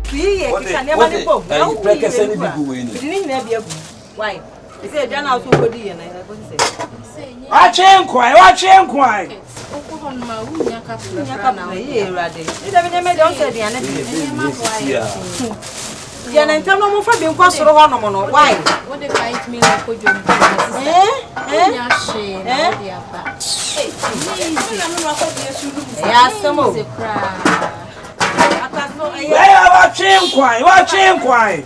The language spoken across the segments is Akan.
3 years can never be both. No, break a semi didn't never be. Why? He said, John also good and I say, watch him quiet, watch him quiet. Yeah, and tell no more for being cross or one on why? What they fight me like good job? Yes, some more. Watch him quiet, watch him quiet. Watch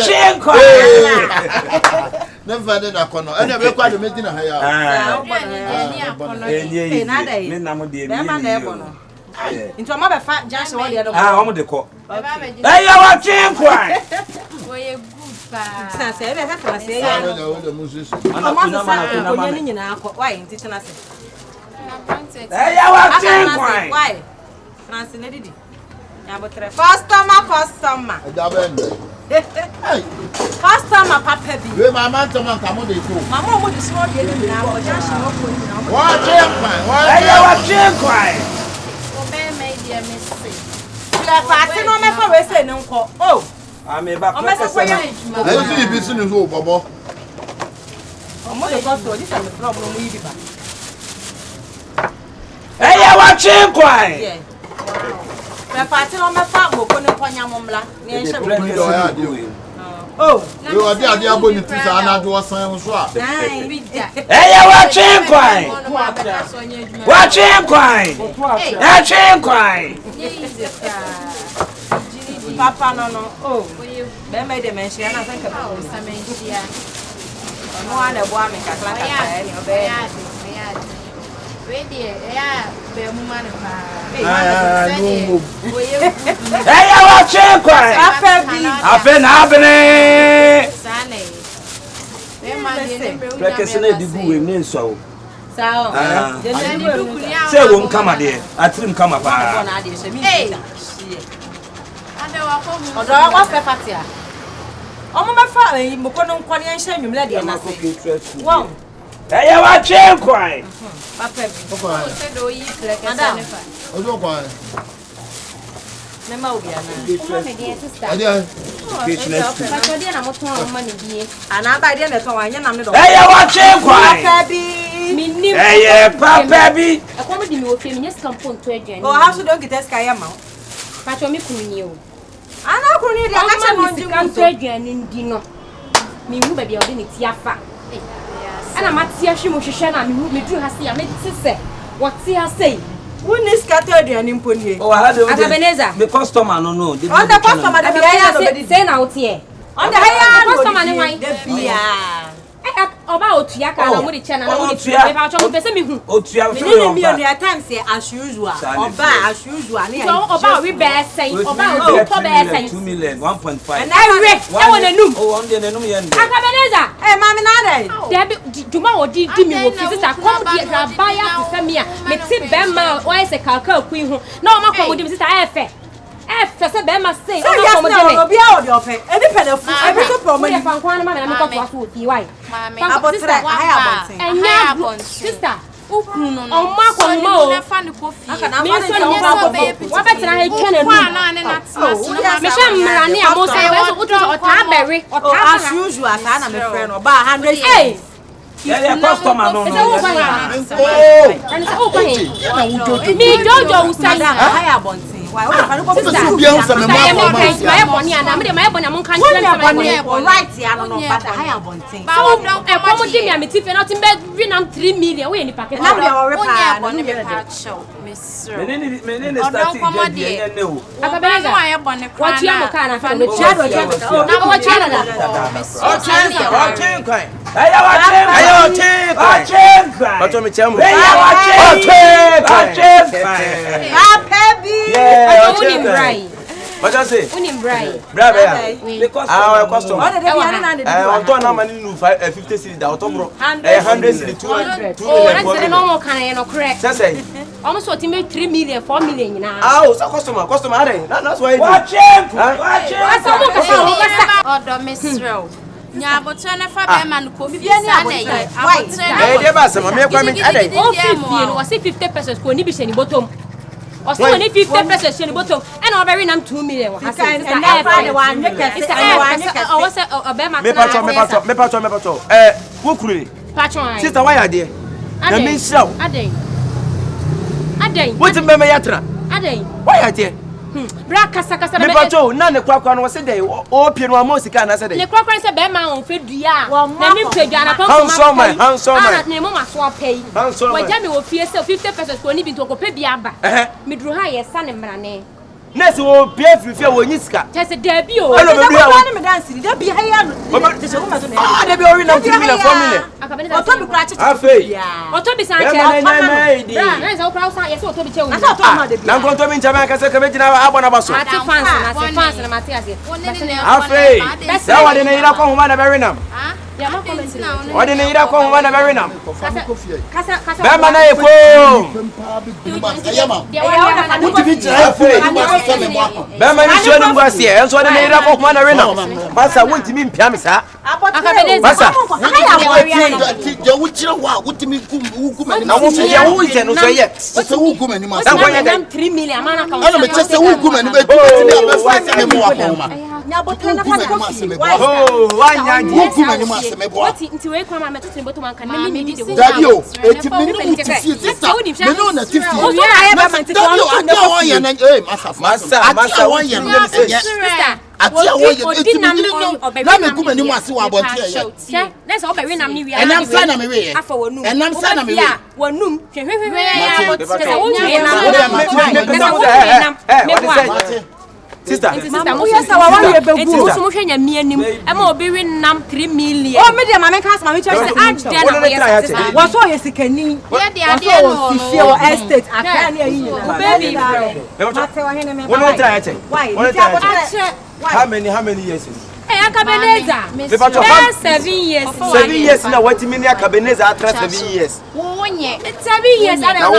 him quiet. Never did a corner. And never quite a meeting. Into a mother fat just all the other. I'm the court. Hey, you are ching quiet. Why? Translated. Customer. Customer, Papa. My man, come on, they go. My mom would destroy you now. Watch him, quiet. Oh, I'm a back. I'm business. Oh, Bobo. I'm going to go to this problem. Hey, you watch him quiet. My father on my farm will put upon your mumla. Oh, you are the abundant to Anna to a son of swap. Hey, you watch him quiet. Watch him quiet. Watch him quiet. Papa, no. Oh, they made a mention. I think about some mention. No other woman can clap your bed. Berma. Hey, I watch him quiet. I've been happening. So. Say, won't come there. I didn't come up. Hey, what's the fatia? Oh, my father, you can't shame him. Let him. Wow. Hey, you watch him quiet. Papa, and I'm at Shimon, me do has here, say, what's here say? When is scattered and impony? Oh, I had Akabenezer. The customer, no. On the customer, the say out here. On the higher customer, the beer. About Yaka, I'm with the channel. Times as usual, or as usual. About we bear saying about 2 million, 1.5. And I want to know. Oh, on the Akabenezer. Hey, Mammy, tomorrow did give me a visitor. Come here, buy up to Samia. Make Berma, why is a Calco Queen? No, my would visit F. Berma say, oh, yes, no, be out of it. Any pen of food, every problem. If I'm one man, I'm going to ask you why. And sister. Oh, Mark, no, funny coffee. I can what better I can as usual, I'm a friend or bar 100. Hey, customer, no, and it's over him. Me, Jojo, say, higher bonty. Why, right here, I don't know, but I have one thing. So, I'm 3 million. We in the packet. Now we are on the show, Miss. What What I say? Because our customer. I don't know money 50 cities that auto 100 cities 200. Oh, that's no more kind of correct. Say almost what you make 3 million, 4 million now. Oh, so customer. That's why. Watch him. Oh, Miss Rowe. Yeah, but turn a fireman coffee. Was it 50 pesos? Could be sending bottom. Or so only 50 pesos in the bottom, and I'll bury them 2 million. I said, Patron, sister, why are they? I mean, so a day. What's a memeatra? A day. Why are they? Bracasa, Mepacho, none of Quack was a day, or Piano Mosica, I said, the Quacker is a Berma on Fedia. Well, my name of swap pay. My Jamie will fear 50 pesos for living to Copebiaba. Midruha, son and Brane. Next, will be if you when you scat. Just a debut. I don't know, dancing. They'll be higher. They'll be already not 3 million, 4 million. Or Toby Cratchit. Or Toby Sanchez. That's all proud. Yes, or Toby Jones. I'm going to be in Jamaica, Secretary. I want to fans and Matthias. That's how I didn't eat home on a very numb. What didn't eat home on a very numb? Berma is showing us here, and so I didn't eat home on a renal. But I want to mean Piamisa. Akabenezer. Let's all be and I'm saying I'm away. And I'm saying I'm away. One noon. Sister, yes, I want to me and I'm all be winning 3 million. Oh, medium, my cast, my choice. I was all yes, can you? Yeah, the idea of estate. I can't hear you. How many years? Akabenezer. 7 years. 7 years now. What you mean, Akabenezer? After 7 years. 7 years. I don't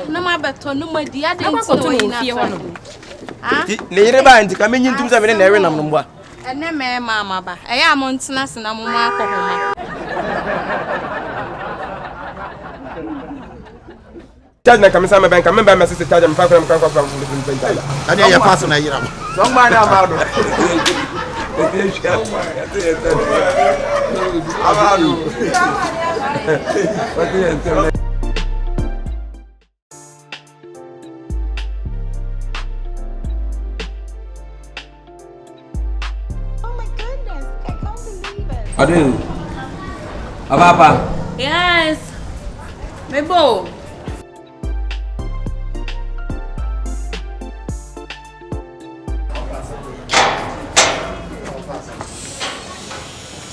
know. No matter no more. The other Nearby and coming into 7 and every number. And then, Mamma, I am on Snas and I'm Tell me, come some bank. I remember my sister tell them, "Fuck them, come from the." I know you're passing a year. Don't mind about it. Oh my goodness, I can't believe it. I do. Papa. Yes. Mebo.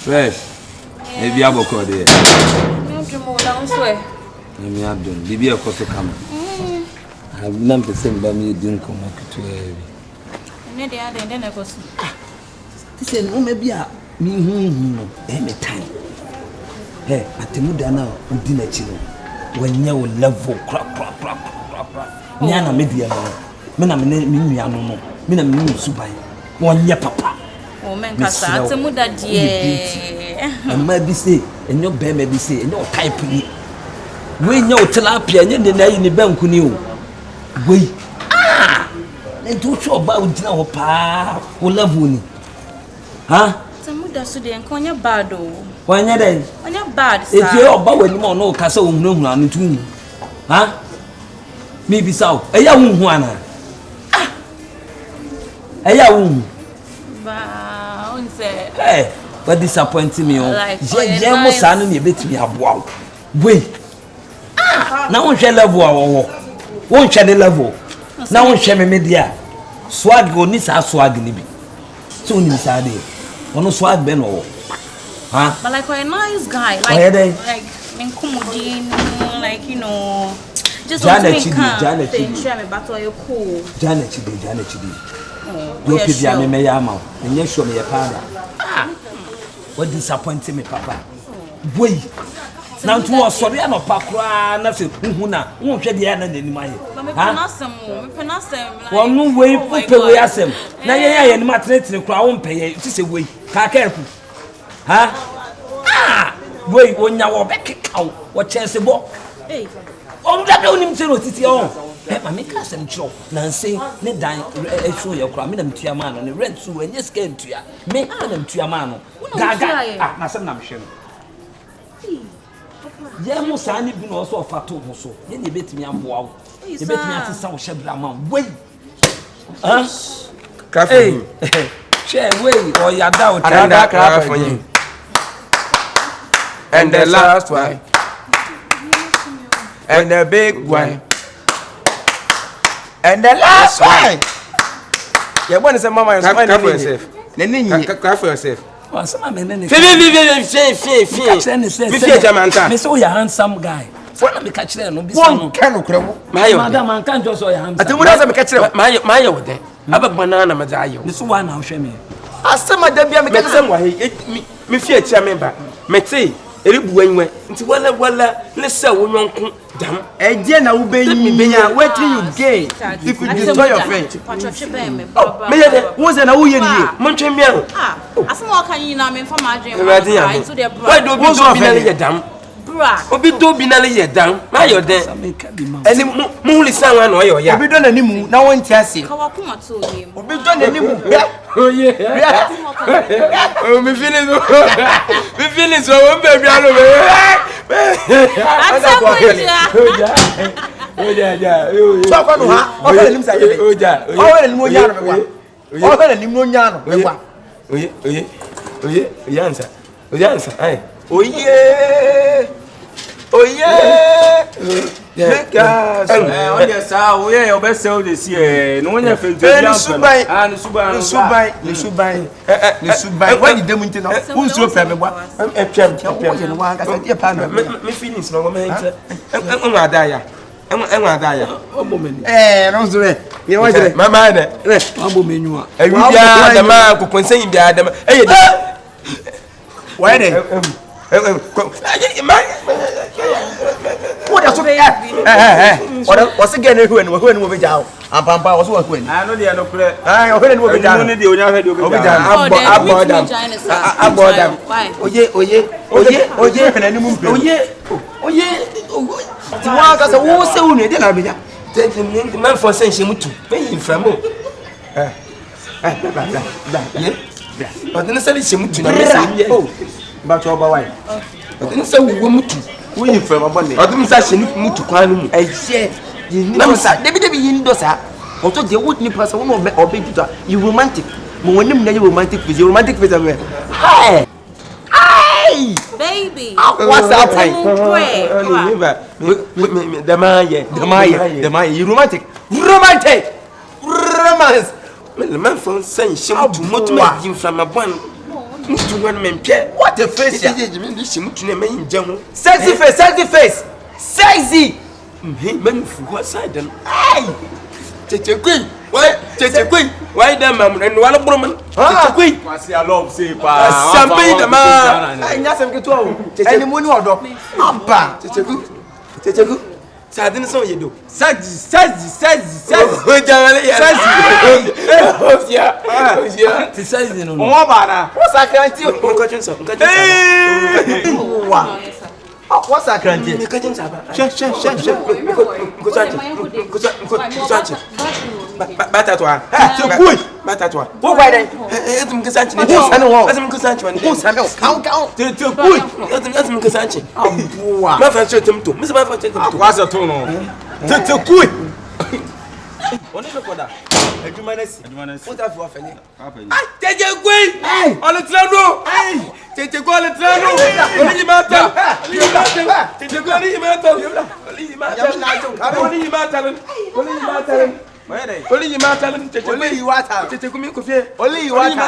Fresh. Maybe I will call there. Maybe I don't. Maybe I could come. I have not the same by me doing come to a. And then I go. This is no maybe a me any time. Hey, Atemuda now, dinner children. When you level crap. Niana media. Mena me no. Mena me subai. 1 year papa. Oh, man, Atemuda dear. And maybe say, and your Berma be say, and your type. We know tilapia, and then in the bank knew. We and to show about now, pa, who love you. Huh? Atemuda so the Nkwan bad oh. When you're then? When you're bad, if you're about when you know Castle, no one to huh? Maybe so. A young one. A young. Hey, but disappointing me. Jemo Sanu, you bet me a wow. Wait. Now one shall level. One shall level. Now one shall media. Swag go Nisa swag nibi. Soon inside it. One swag ben or. Huh? But like a nice guy, like Nkwan, like you know. Just want to make Janet Chidi. You could be a mayama, and yes, show me a father. What disappointed me, Papa? Wait. Now to us, sorry, I'm a pakra, nothing. Won't get the end in my well, no way, put away as him. Now, yeah, and maternity in the crown pay it is a way. Kyekyeku. Huh? Ah, wait, when you are back out, what chance of walk? Oh, that don't even tell it. Oh, I make us some job. Nancy, let die, show your crime, them to your man on the red shoe and just came to you. Make them to your man. Gaga, my son, I'm sure. Yeah, most I need to also fatal so. Then you bet me I'm wow. You bet me at some shabby. Wait. Huh? Hey, share way or your doubt. Another crap for you. And the last one. And the big one. And the last one. Yeah, one is a mama. Cry for yourself. Cry for yourself. Some men. Fee. Miss, oh, you're handsome guy. What me catch them? One can of crumble. Madam, I can't just say handsome. Atemuda me catch them. My over there. Have a banana, Mazayo. This one now, show me. As some of them be a some way. Me fear chairman back. Me say, Eribuenwe. Into walla, let's say, we won't damn. And then I will be me. Wait till you gain. If you destroy your friend. Oh, me, who's an old year? Montreal. Ah, as more can you know from my dream. Why don't you go be damn? Obi do bi na le ye dan na yo den eni mu li san wa no yo ya obi do na nimu na won ti ase ka wa kuma to yem obi do na nimu oye o mi feelings o won be bi alo be oja so kwa no ha o fe nim sa ye oja o we nim onya no be wa o fe nim onya no be wa oye answer ai oye make us on the side we your best sell this year no one fe to the subai why did them into now who so fe me gba twem no wan ka say pa no me finish no me enter enwa adaya obo meni no so e ye wa dire mama de obo menyu a awi bia da ma kokonsen bia da ma eye de why de what so what's again when we jaw ampampa was what when I know they are no clear when we jaw no dey onya fe dey abodam oye penanimu mpe oye ti wa ka se wo se unu dey na beja man for sense mutu ben inframo but no say se mutu na me say but oba why no say wo mutu wo yin from abone odum sa hye mutu kwan mu ehye na sa debi yin do sa o to je wo ni pasa wo no obe juta you romantic mo wonim na you romantic face am hi baby what's up demaye you romantic romance man from sen hye mutu ma yin from abone mutu wan mempie what a face ya this mutu na man jam sexy face sexy man fu what side dem ai Kyekyeku why dem mam no wala broman Kyekyeku wasi I love say pa sampai dem ai nya sam keto o eni mo ni odo aba Kyekyeku sadin so yedo sazi o jamale ya sazi ya ti sazi no mo bara o sakranti o kachensa wa what's that granted? Batatoa. Who by then? Only you matter. Only you water. Only you water.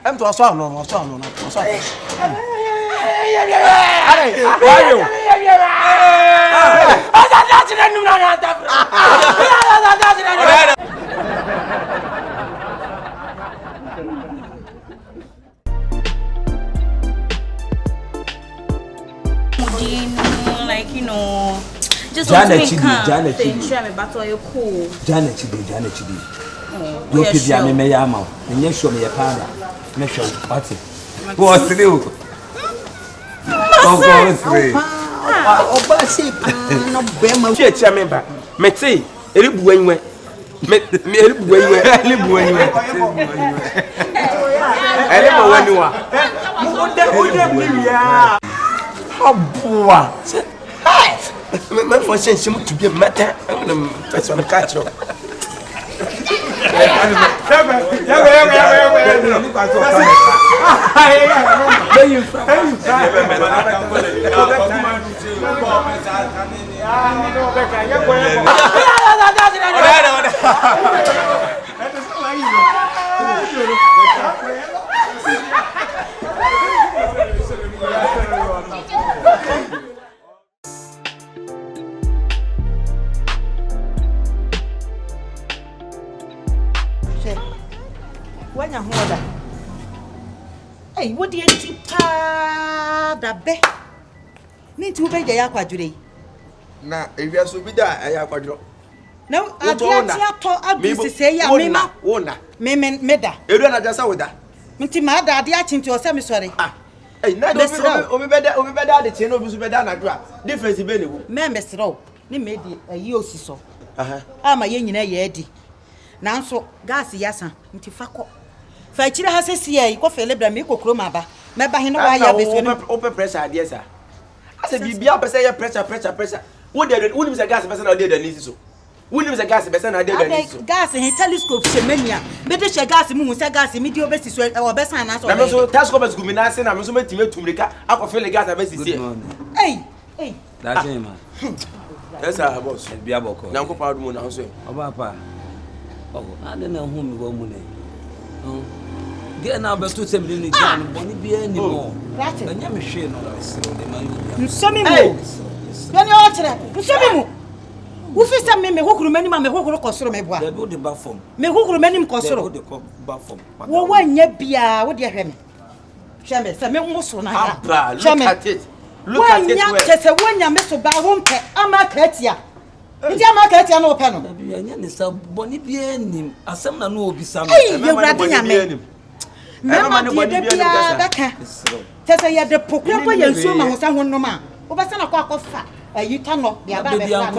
I'm to a song, no, like, you know, just Janet want to Chidi, Janet Chidi. Chidi. Janet Chidi. You could be a mayama, and yes, show me a powder. Make sure what's it. What's the deal? Oh, Bassy, no Berma, Chairman, Metsy, Eribu when you went. I for sense to be a matter. That's on the catch. When you're older, hey, what do you think? The bed need to be the aqua. Now, if you are so big, I have quadro. No, I don't say, yeah, Meda. You don't understand with that. Mintima, the acting to a semi sorry. Hey, now, better the chain of Subedana. Difference in Benny. Members, row, they made a year so. I'm a young yedi. Now, so gas, yes, Mintifako. Fachira has a CA, coffee, lebra, make cromaba. Maybe I know why you have open pressure, yes, sir. I said, be up, say pressure. What did a gas person I did an so? Williams a gas person I did gas and telescope, Semenia. Better she gas moon, gas immediate basis or best and answer. I'm also Tascomas Guminas and I'm so much to make up for the gas I best here. Hey, that's him. That's our boss. Biaboko. Now go proud moon also. Oh, Papa. Oh, I don't know whom you go money. Oh, get now, but to send me the be anymore. That's it. And you're machine on this. Some more. When you're alternate, some more. Who fits some me who could many mamma who cost me boy? The bathroom. Me who could many cost the bathroom. Well, when ye be a what you hear me? Shamme, some most on a look at it. Look at it. Just a one young Mr. Baron, I'm a Katia. It's a market no panel. It's a bonny bien. A some no be some. You're rather me. Mamma, Tessa, you had the proclaimer and so much someone no man. Over some of fat. You turn up the Akabenezer.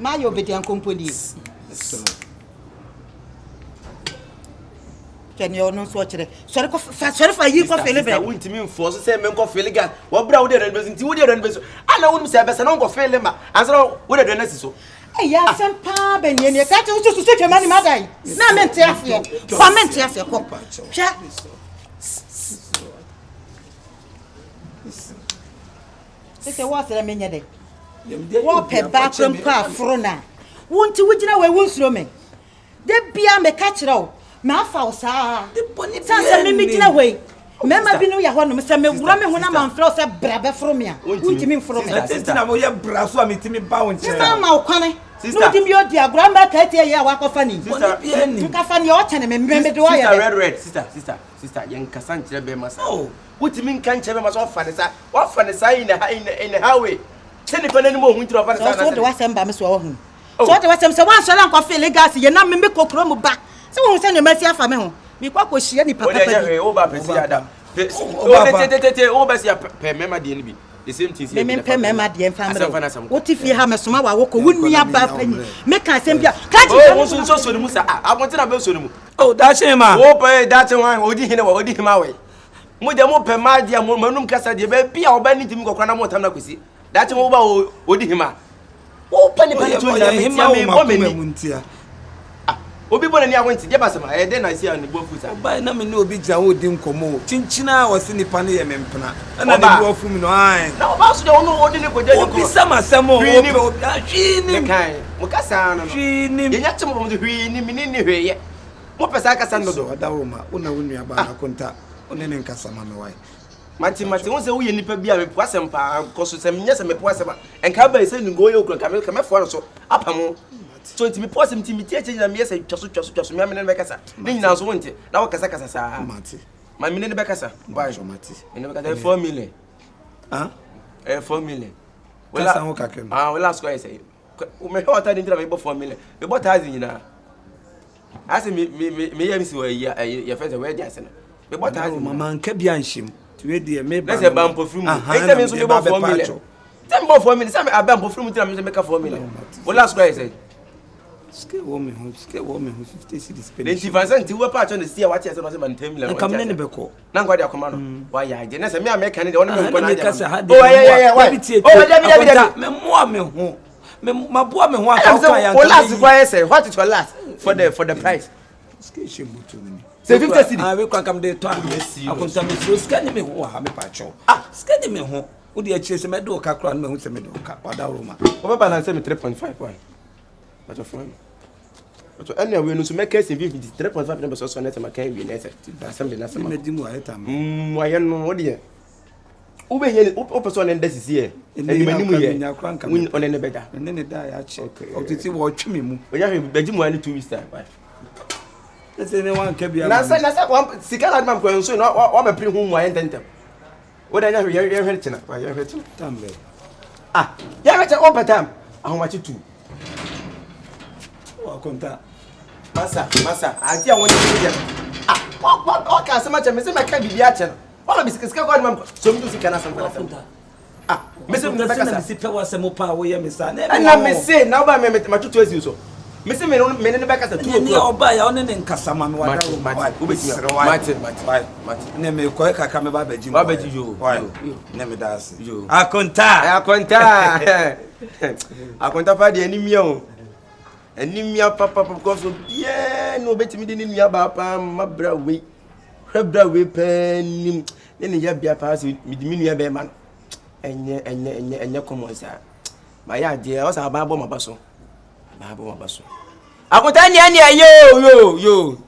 My obedient company. Can you not watch it? Sorry for you for feeling. I wouldn't mean for the same men of feeling gas. What brown and business you did and business. I know wouldn't say best and uncle fail him. As well, what are the necessary? Yes, and Pab and you catch us to take your money, mother. Now, meant to ask you. Comment to ask your cop. It's a water, I mean, a day. Walk a backroom car, Frona. Won't you, which now I won't slow me? There be a catcher. My house, the bonnet, meeting away. Mema bi no ya ho no se me wura me ho na man fro se brabe fro me a. Untimi fro me. Sister na mo ye bra so amitimi ba won che. Sister ma okwane. No dim yo dia gura ma ka tie ye wa kofa ni. Sister nka fa ni o chene me me do ya. Sister red sister yen kasa nkyere be masa. Oh, utimi nka nkyere be masa ofa ne sa in the highway. Send the no mo hu ntiro ofa ne sa. So de wasem ba me so ho. So de wasem se wan so lan ko fe legal ye na me kokro mu ba. Se wo se no masi afa me ho. Mi kwa ko hia ni papa pa. O ba pesi adam. O ba si pe mema de ni bi. The same thing here. Me pe mema de family. What if you have me soma wa wo ko wunni aba pani. Me kan sem bia. Ka ji o so ni mu sa. Abonte na be so ni mu. Oh, that shame ma. O pe that one odi hine wa odi hima we. Mo de mo pe ma dia mo manum kasa de be bia o ba ni timi kokora na mo tam na kwesi. That one ba odi hima. O pa ni pa ni to na me bo me ni. Obi bona ni awonti je basema e de na isi an bo futa ba na me ni obi gya wo di nkomo chinchina wo se nipa ne ye mempena na de bo fu mi no ai na oba so de wono odi ni koja ni ko obi sama samo obi hwi ni kai mo kasa no hwi ni ye nyatem mo de hwi ni mi ni hweye mo pesa kasa no do ada wo ma una wonu aba na konta one ne nkasa ma me wai mati won se wo ye nipa bia me poasem pa koso se me nyese me poasem enka ba se ni go ye okura ka me fo no so apamo so intimi possum intimi tie na me yesa twaso me amene be kasa ni nyina so wonte na wo kasa saa mati ma me ne be kasa ba jo mati me be kasa 4 million 4 million wala san wo kakem wala square say o me hota de ndira me bo 4 million me bo 1000 nyina ase me ya mi si wa ya fence we dia sene me bo 1000 mama nka bia nhim we de me ba na se ba mpofrum e tell me so me bo 4 million tell me bo 4 million say me aba mpofrum tell me make 4 million wala square say ske wo me ho 50 cedis pe. Nti fansa nti wo pa acho ne sia wati ase no se man 10 million. Nka me ne beko. Na ngwa de akoma no. Wa ya je na se me America ne de wona me nkwa na ja. Oh yeah. Wa me moa me ho. Me maboa me ho aka ya. O last kwa say what is your last for the price? Ske shebutu ni. Se 50 cedis. We kwa kam de to akonta me so ske ni me ho ha me pa acho. Ske ni me ho. Wo de akire se me do ka kra no me ho se me do ka. Wada Roma. Wo be balance me 3.5 why? But of fun. But anyway, no so make case 3.5 numbers so net ma kan wi net assembly na sama. Me di mu ayeta ma. Waye no wo de. Wo be here o person en desi here. Eni manimu ye. Win on ne beda. Ne da ya che. Otiti wo tweme mu. Oya hwe beji mu ani 2 weeks time. Ese ne wan ka bia. Na sa sika la mam ko so no wa be pre hu mu ayen tentem. Wo da nya hwe ye hwe china. Wa ye hwe china. Tambe. Ye hwe china on patam. Ahomachi 2. Konta masa ati awon ni je o ka se ma che me se ma ka bibia che no wala bisikisika kwa mam so mi to sika na sampa me se me be kasa si pe wa se mo pa wo ye me sa na me se na ba me ma tutu asi so me se me ne be kasa 2 ni oba ya one ne nkasa ma me wada wo wo be ti mati ne me ko ka ka me ba baji yo ne me da ase yo akonta pa de ani mia o enimia papa because bien no betimi de nimia ba pa mabra we panim ne ya bia pa se midimi nua be man enye common sa ma ya de o sa ba bo mabaso akonta ni ani yo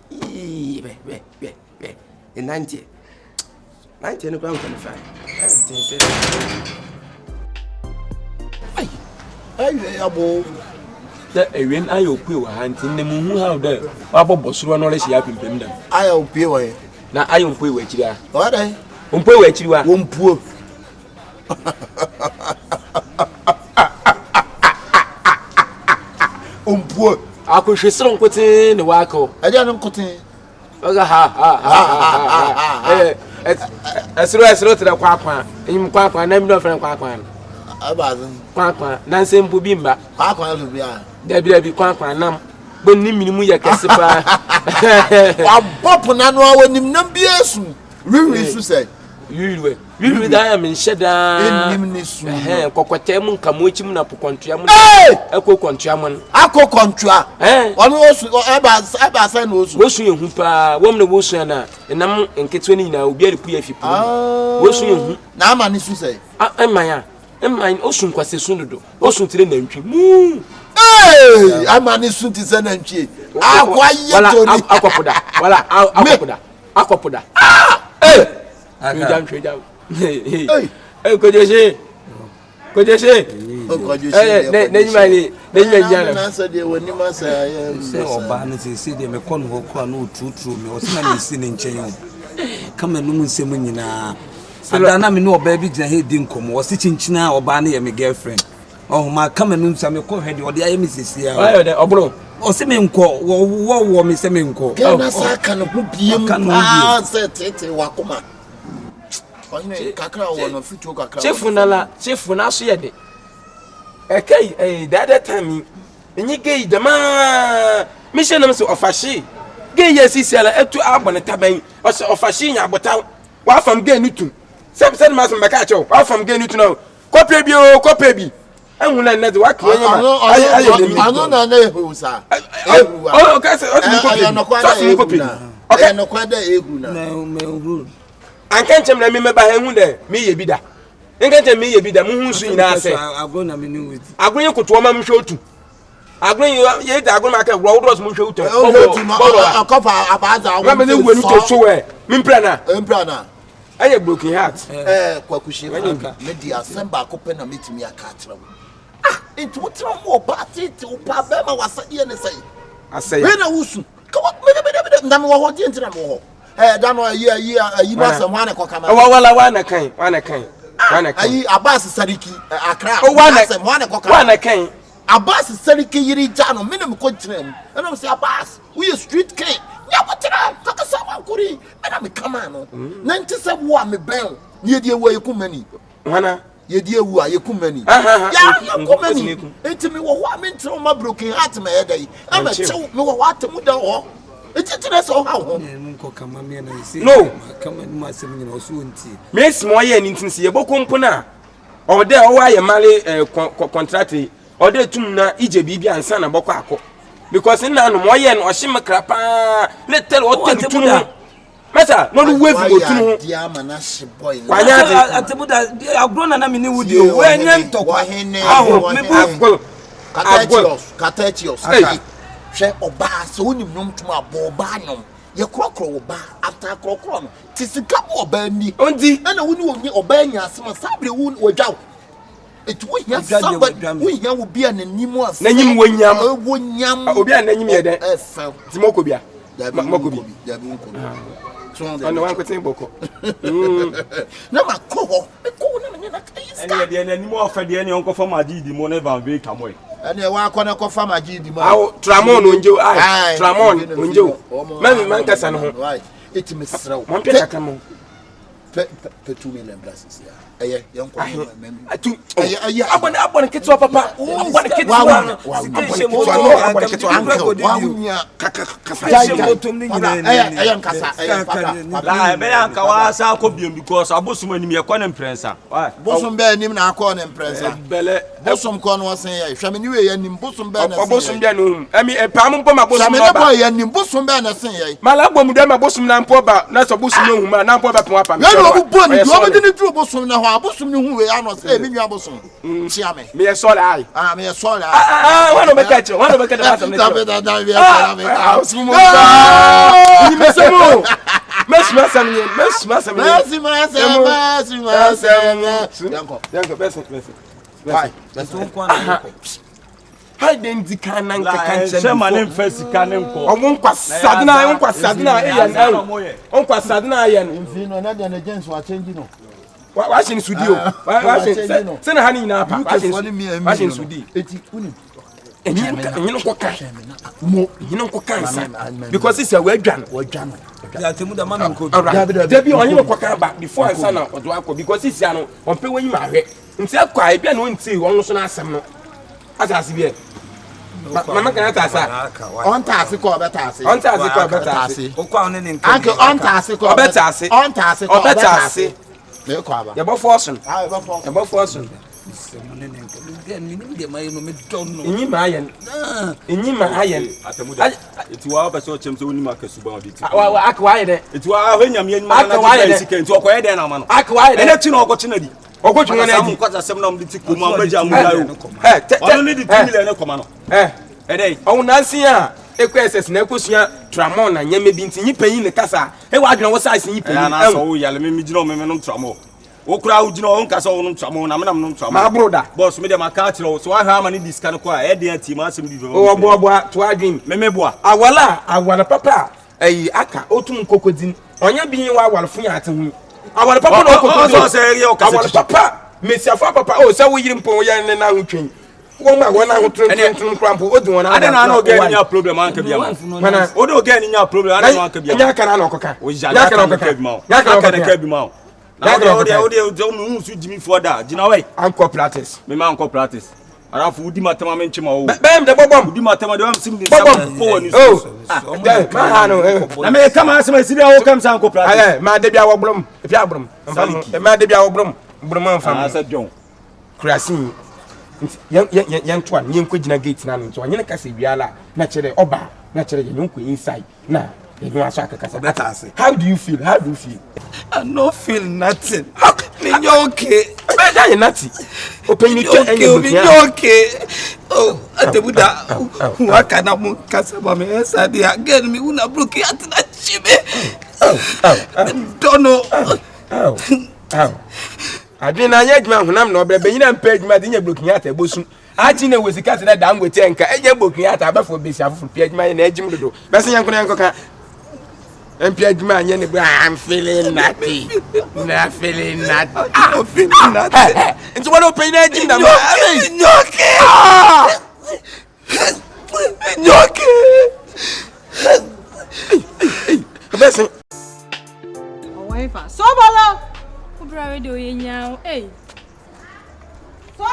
be 90 ne kwa 25 ai abo the ewin ayo pue wa hantin ne mu hu how da wa bobosuro no le hia pimpem dam ayo pue wa na ayo pue wa akiri a o dai pue wa akiri wa wo mpuo mpuo akohwesero nkote ne wa akọ aja no nkote oga esro tira kwa enyim kwa na mi do fere kwa abazin kwa na nsempu bi mba kwa lu bia dabi kwa nam bonni minimu ya kese pa wa bop na no awonim nam biesu wiwi su say wiwi da ya men sheda enim ni su kokote mu nkamo chim na pokontua mu akokontua mu akokontua onu osu eba say no osu yehu pa wom na wosu na nam nketwe ni na obi aripu ya fipu wosu yehu na ama ni su say emanya osu nkwase su dodo osu tire na ntwi mu ama ni su ti se na ntwi akwa yetori akopoda Hey, could you say? Could you say? Answer the when you must say, Obanity, see them a corner of no true me or something seen in chain. Come and no semen now. So I know baby, he didn't come or sitting China or Barney and my girlfriend. Oh, my come and some call head or the Mrs. here. Oh, bro. Or Semen call, what war Miss Semen call. I can be a Wakuma. Chief, when I see it. Okay, that time, and you gave the man mission of Fashi. Gay, yes, he said, to Arbon a tabane or Fashi, but out from Gay Newton. Some said Master Macacho, out from Gay Newton. Copy, and when I know what I don't know who, sir. Oh, okay, okay, no, quite a I can't remember him there, me a bidder. You can't tell me a bidder, Moon's in our say. I'm going to be new with I bring you to a man show too. I bring you yet, I go like a road was Musho to a cover about our women who will show her. Mimprana. I have broken heart. Quakushi, Media, Samba, Copen, and meet me a catcher. Ah, it would throw more party to Berma was here and say. I say, when I was come on, maybe what into the more. Don't know a year, you must have one o'clock. Well, I can't. Abbas Sadiki, a crowd. Oh, one o'clock. One I can't. Abbas Sadiki, Yirijan, minimum continent. And I say, Abbas, we a street king. Yapatana, talk us about Kuri, and I'm come on. 97 me bell, near the way you come many. Wana, ye dear, who are you come many? Yeah, come many. It's me what meant to my broken heart, my head. I'm a child, no what to Muda. It's all how no, come and my seven or soon. Miss Moya and Intimacy, Bocompona, or there, why a Malay contractor, or there to na Ije and Son of Bocco. Because in Nan Moyen or Shima Crapa, let tell what to know. Matter, not wait for you, dear Manasseh boy. Why, Atemuda, I've grown and I'm in with you. When you talk, Catetios. She oba so unim nom tuma boba nom ye krokro oba after krokro no tisika oba ni ondi na woni oni oba nya asema sabre wo wadwaw etu wo hia somebody wo hia wo bia nanimu asa nanyim wonyam obi a nanyim ye den timoko bia makobi da bi nko ono wan kwetin boko na makoho na me na kayisa ene de nanimu ofa de ene onko fam agidi mo na van be kamoy and you walk on a coffee, my GD. Tramon, Unjo, Tramon, Unjo. Man, Cassan, right? It's Miss Row. One come on. 2 million blessings. Young I want to get to a papa. I want to get because I was when you are calling Prensa. Bosom bear him now calling Prensa. Belle, Bosom corn was saying, Shamin, and in Bosom Banner. I mean, a palm for my bosom and in Bosom Banner saying, Malabom, Dama Bosom Nampoba, not a Bosom, Nampoba Papa. You didn't do Bosom now. Bosom who are not saying you are Bosom. Chiame. Me a soul eye. I mean a soul eye. One of the catcher, one of the catcher. I didn't decline and can first canon. Uncle Sadna, Uncle Sadna, and another agents were changing. Watching studio, send honey now, watching studio. And you know what cancer because it's a word gun. Atemuda man could be on your back before I sign up or because it's on pay when you marry. Instead, quiet, I don't see one was an some as I see. Mamma can on task or better, on task or better, uncle on task or better, on task or better. About fortune, about fortune. In my iron, it's well, but so to Marcus about it. I acquired it. It's well when you're to acquire the man. I acquired it in opportunity. Or what you want to do? Because I'm not the Tikuma. Only the 2 million command. Oh, Nancy, EQSS na ekosua tramon na nyame bi nti nyipanyin ne kasa e wa adwena wo size nyipanyin na so wo yale me gina o me no tramon wo kura wo gina o nkasa wo no tramon na me no tramon ma broda boss me dem aka kire so wa ha ma ni disca no ko e dey atim asem di o boa to adwin me boa awala papa ayi aka otum kokodin onya bi wa awalfo ya ate hu awala papa no kokodin so say o kasa awala papa mesiafa papa o say wo yiri mpo wo ya ne na ho twen wọ́n máa wọ́n náà wọ́n tún krampo ó dùn wọn náà. adé náà n'o gẹ́ ni nya problem an kẹ́bi ama. mana o de o gẹ́ ni nya problem adé náà kẹ́bi ama. nya kana n'o kọ́ka. o jà nya kana kẹ́bi ma o. nya kana kẹ́bi ma o. o de o mu su jimi fọ da jina wẹ̀. Anko practice. mi ma anko practice. arafu udi ma tema me nche ma o. bẹ́ẹ̀ mi de bọ́bọ́m. udi ma tema de wa mi sim de sa fọwọ́ ni. o ma ha no. na me kama asema esiri awo kam sa anko practice. ayẹ maa debi awọ bulom efi aburum. maa debi awọ bulom nfa mu. asa jọn. Krasin. Yan twa nyen ko gina gate na no nyen kasa wiala na kire oba na kire nyen ko inside na you aso akakasa that ase. How do you feel? I no feel nothing. Me okay. Be da nothing. Open you check me okay. Oh, Atemuda. Waka na mu kasa ba me esa dia again me una broke at na chibe. Don't know. Ade na anya djuma honam na obrebe nyina mpa djuma de nya blokin ata bosu achi na wesika se na dangwete enka enye blokin ata abafo besi afo pia djuma na ejim dodo bese yanko na yanko ka empia djuma anya ne bra I'm feeling naughty na feeling naughty I'm feeling naughty nti wona open na ejim na nyoke nyoke bese owen fa so bolo Kubra radio yenya eh so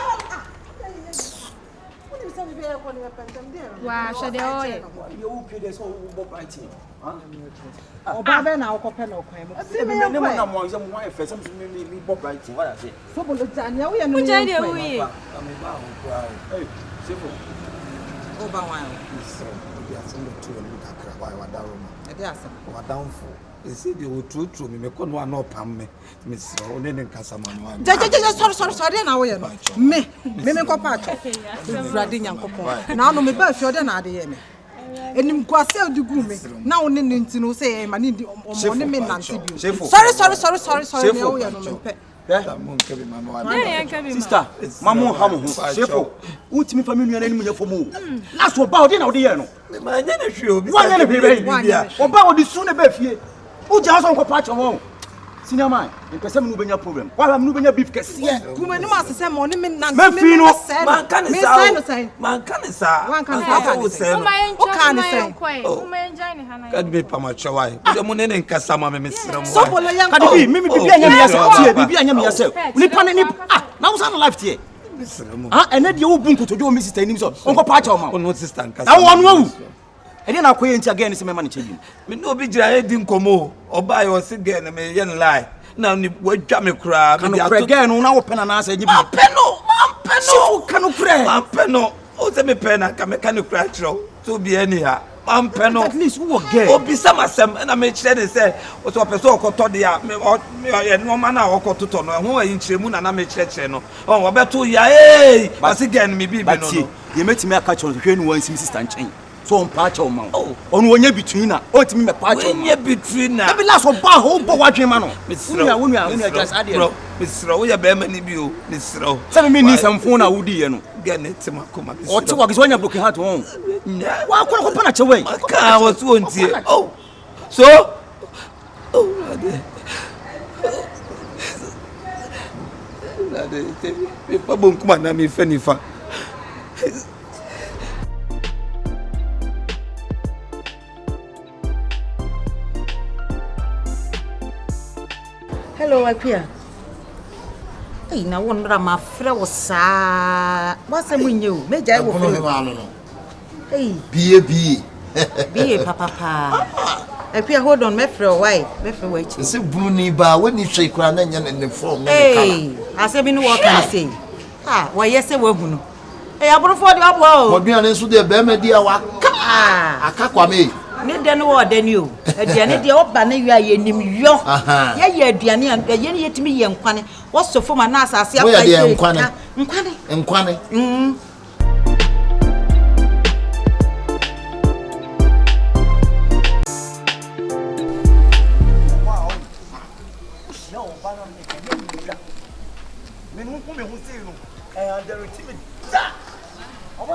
wa shade oye you pay this whole bob writing oba be na okopɛ na okwan mu me na mo nse mo first some me bob writing what I say so bolo jania wo ye no Uja de wo ye hey Shifo oba wan so we are some to look at why wa dawo e dey asem wa down for ese de o true me ko no ano pam me sira o ne nkasa manu an sorry na wo ye no me ko pa acho Urade Nyankopon na no me ba fi ode na ade ye me enim kwase odugu me na wo ne nti no say e ma ne omo ne me nante bio sorry me wo ye no me pe sister mamu hamu hu Shifo utimi family nua nanu nyefo mu last oba odi na odi ye no ma nya na hwe obi wanya ne bia oba odi su ne ba fie uja so nko pa cho won senior man mpese me no benya problem wala me no benya beef kese kuma ni ma sese mo ne me nante me fi no man kan sa o kan sa kad me pa ma chawai de mo ne nkasa ma me sira mo so bolo yan kadi bi mi bibia nya me yase tie bibia nya me yase ni pa ni na wo sa no life tie ene de wo bunku to jo mi sister ni so onko pa cha o ma no sister nkasa na wo no awu ene na koye nti again se me ma ne chebi me no bi gira e di nkomo oba yo se ge na me ye lie na ni wadwa me kura me ya to again na wo pena na asa nyi bi peno Shifo kanu kura peno o se me pena ka me kanu kura tro to bi eni ha peno at least wo ge obi samasem na me kire de se o so person okoto de ya me ye no ma na okoto no ho ayi nkremu na me kire no o wo beto ya basi gen me bi no no ye metimi aka cho hwe no wan sim sister nchen so on pa cha o ma onu onye between na o timi me pa cha o ma onye between na e be last oba ho bo wadwen ma no wonu just ade bro misro wo ya be ma ni bi o misro se me ni samfo na wudi ye no gen tema koma o ti wa gizo nya broken heart won wa ko pa na che we ka wo so ontie oh so ade me pa bon kuma na me fa ni fa hello Akua na won ra ma frɛ wo saa wasa munye o meja wo frɛ bie papa Akua hold on me frɛ why me frɛ wa chi se bunu ni ba woni hwe kura na nya ne form na kala ase bi no wo kan say wa yese wa hunu aborofo de abo o modua nso de be ma di aka kwa me ne de no wo de ni o aduane de oba na wi aye nim yo ye aduane ye ne yetimi ye nkwane wo sofo ma na asase apa ye nkwane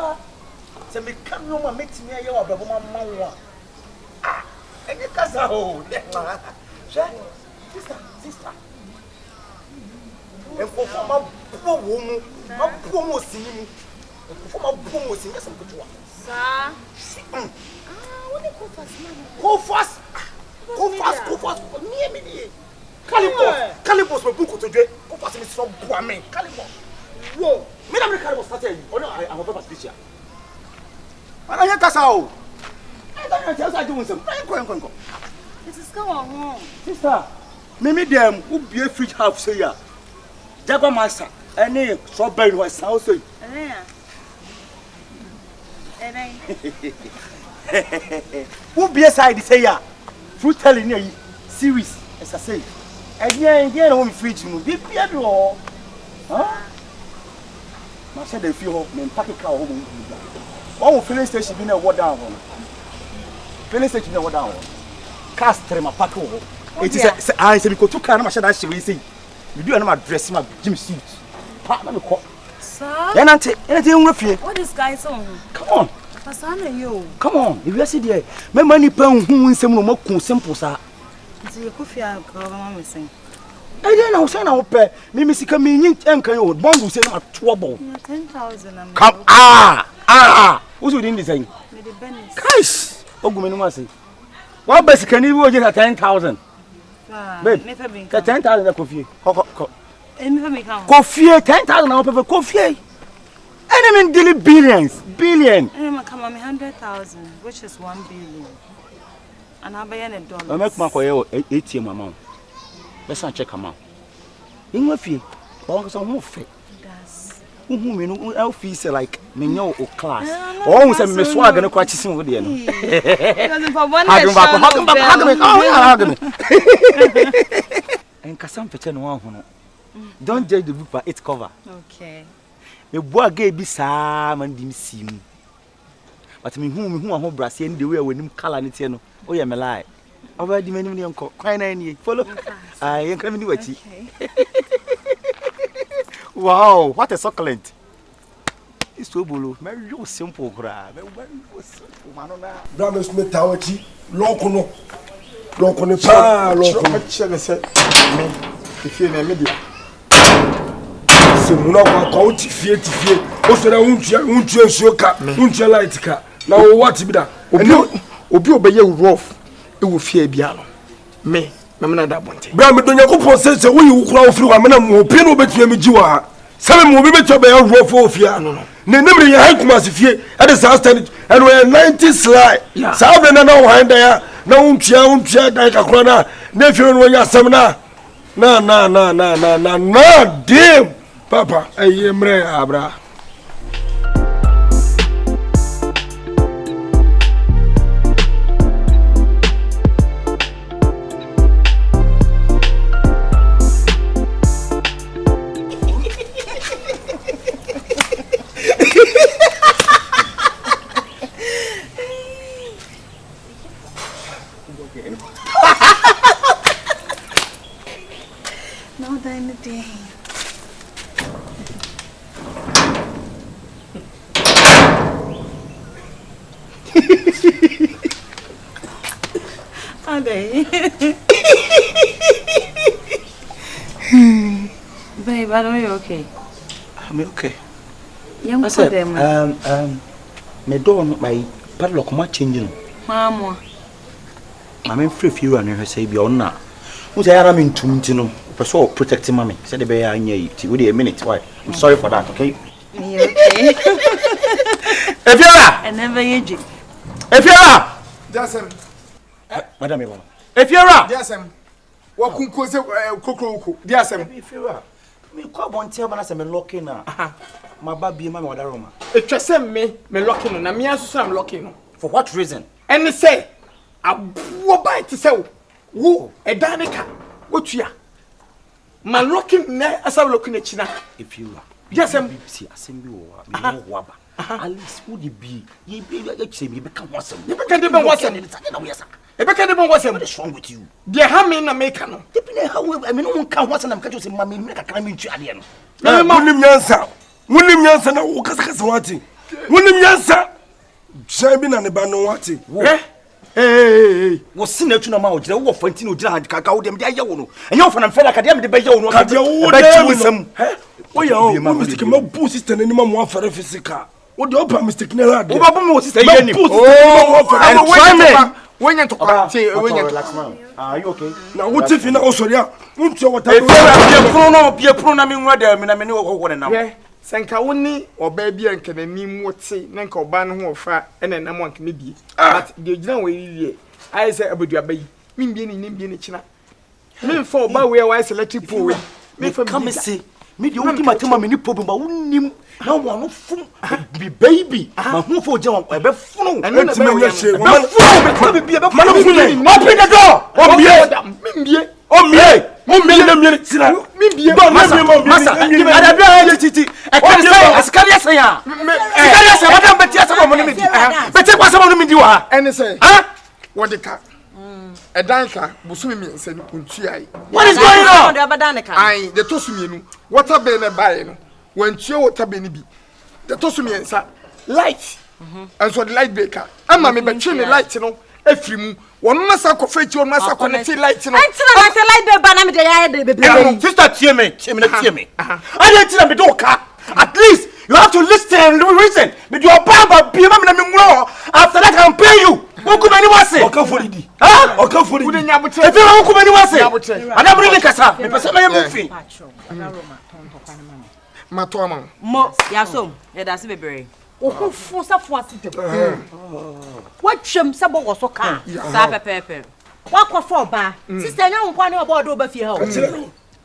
fa se me kan no ma metimi aye wa babo ma wo ah enye kasa ho sister e fo ma bo wo mu ma bo mo sini mu e fo ma bo mo sini yesem kutuwa sa what dey go fast me die Calibos me buko to dwe go fast me so boa me Calibos wo me na me Calibos start yi o no am papa special ana ya kasa o I don't tell you something go This is go on sister me dem who be a fridge half say ya Jaguar master any strawberry was sound say who be aside say ya fruit telling you series as I say again no me fridge mu be do ma say dey feel me pack car ho mu one filling station be na what down filling station na what down cast three ma pack ho it is I say because to car na ma say that she we say you do na ma dress ma gym suit pa na me call sir ya nante anything we fie what this guy on come on pasana you come on if you see there me mani pa hu nsem no makun simple sa nti you kufia go ma me sen I didn't know say na wo pe me sika me nyin enkan yo bondu say na atobo 10,000 come who's within the saying me the benefit guys ogumi no ma say one basically we get 10,000 babe me fe 10,000 na kofie me fe me count kofie 10,000 na wo pe kofie enemy daily billion come on me 100,000 which is 1 billion and I buy a dollar I make my call ATM amount let's check amount in what fee ba so ho fe das who me no I feel say like me nyo o class oh say me swag na kwa chisin wo de no because for one hug me en kasam feche no ho no don't judge the book by its cover okay me boa ga bi saa man dim sim but me hu ho brase and the way wanim color ne tie no o ye me lie over the menu ne enko kwan na ni follow ai enka me ni wachi wow what a succulent it's so bolo very simple gra very simple manona Brames me tawachi lonko no pa lonko chege se me ifie na me dia se muna kwa utifie o so na untua nsuo ka untua light ka na wo what bi da obi obeye rough e wo fie bia no me na da bonte bra me donya kopon se wo yi wo kura wo firi wa me na mo pie no betua me ji wa sabe mo bi betua be rough wo fie no ne nemre ya hankuma se fie e de sa stand and we 90 slide sabe na wo handa ya na untua dai ka kura na fie no nya asem na damn papa aye mre abra no time day Ade babe, are you okay? I'm okay. Young said me don't my padlock ma changing. Mama. I'm in free few and her say be on now. Who's I am in Tuntino? So protecting mommy. Said the bear I with a minute. Why? I'm sorry for that, okay? You okay? If you are I never age. if you are jasem madam Eva. If you are jasem wa kunko se kokoko jasem if you are me call on tell man say me locking na my baby ma me odaro ma etwese me locking no na me aso am locking no for what reason and say abo ba ti say wo edanika wotua ma locking na asa locking na china if you are jasem see assembly wo me no wo aba at least would be ye be say me be kan wasem you be kan dey ben wasem e be kan dey ben wasem what is wrong with you dey ha me na make no depend how I mean no kan wasem na me ka say me kakra me ntu ade no munim nyansa na wo kasa wati Wonim yansa. Jambi na ne ba no wate. Hey. Wo sina tu na ma o gire wo fanti no gire kaka wo dem de aye wo no. Enye wo fa na mfela ka de am de be ye wo no. Ka de wo de sam. Wo ya o mistake ma bu sister na ni ma mo afare physical. Wo de opa mistake na la de. Wo ba bu mo sister ye ni. Oh, try me. When you talk relax man. Are you okay? Now what if you na osoria? Unto water. E bie pro na me nwa da me na me ne wo na. Senka woni oba bia nka nanim wote na nka oba no ho ofa ena na mo nka mebie but de gina we wie ai say abadua yi mimbie ni nimbie ni kina me fa oba we why select pool we me fa come say me de wodi matema me ni problem ba wonim na wo no fum bi baby ma hu fo je won e be funu enti me nyehye wo ma funu me ko bibie be funu open the door mimbie Mumbi na mie tira. Mimbie. Masa. Adabia titi. E kan say askaria say ya. Askaria say wadam betia say mo ni di. Betia kwa say mo ni di wa. Ene say. Ha? Wodeka. Edanka busumi mi nse ni kuntuai. What is going on? Ai, the tosumi nu. Water be na bae no. Wantue water be ni bi. The tosumi nsa. Light. And so the light breaker. Ama me betwe me light no. Efrimu wonu na sa kofechi wonu na sa connect light no antina na say light be ba na me de ya de bebe sister tie me I dey tell me do ka at least you have to listen and reason me do baba bi ma me na me nwro after that I can pay you woku mani wase okafori wo de nyabotre efi woku mani wase ana bri me kasa me pese me mufi mato ama mo ya so e da se bebre o fu safo asite watwem se bo so ka sa pepepe wakofo ba sister nya nkwan ne obo do ba fie ha o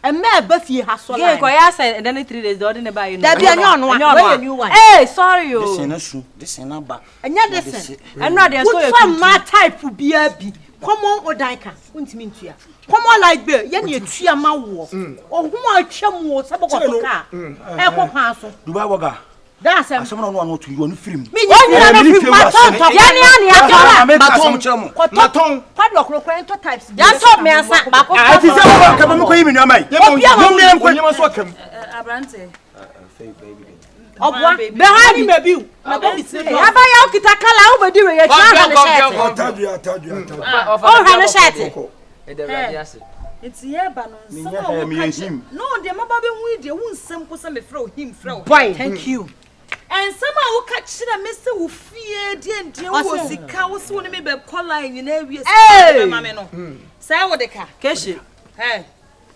emme ba fie ha so la ko ya say then 3 days do ne ba you da bia nya ono a new one sorry yo this na ba enya desen eno de so you ma type bia bi common odanka untimi ntua common like be ye na etua ma wo ohun atwam wo se bo so ka e ko kwa so dubai woga that's him. Someone no to you on film. Me you maton. Yani maton. Padlock no types. Ya so me ansa ba ko. I ti say wo ka me ko yimi no mai. Yo me ko so kam. Abrante. Obwa behind me be you. Na go be say. Aba ya okita kala wo be di we ya twa na shirt. Ataju. Oh ha na shirt. E de radio ase. It's here ba no so no de maba be hu de hu nsem ko se me frɛ him frɛ. Boy, thank you. And someone who catch the Mr. who feared the was the cow soon me be calling in every mamma no. Say what the car. Keshi. Hey.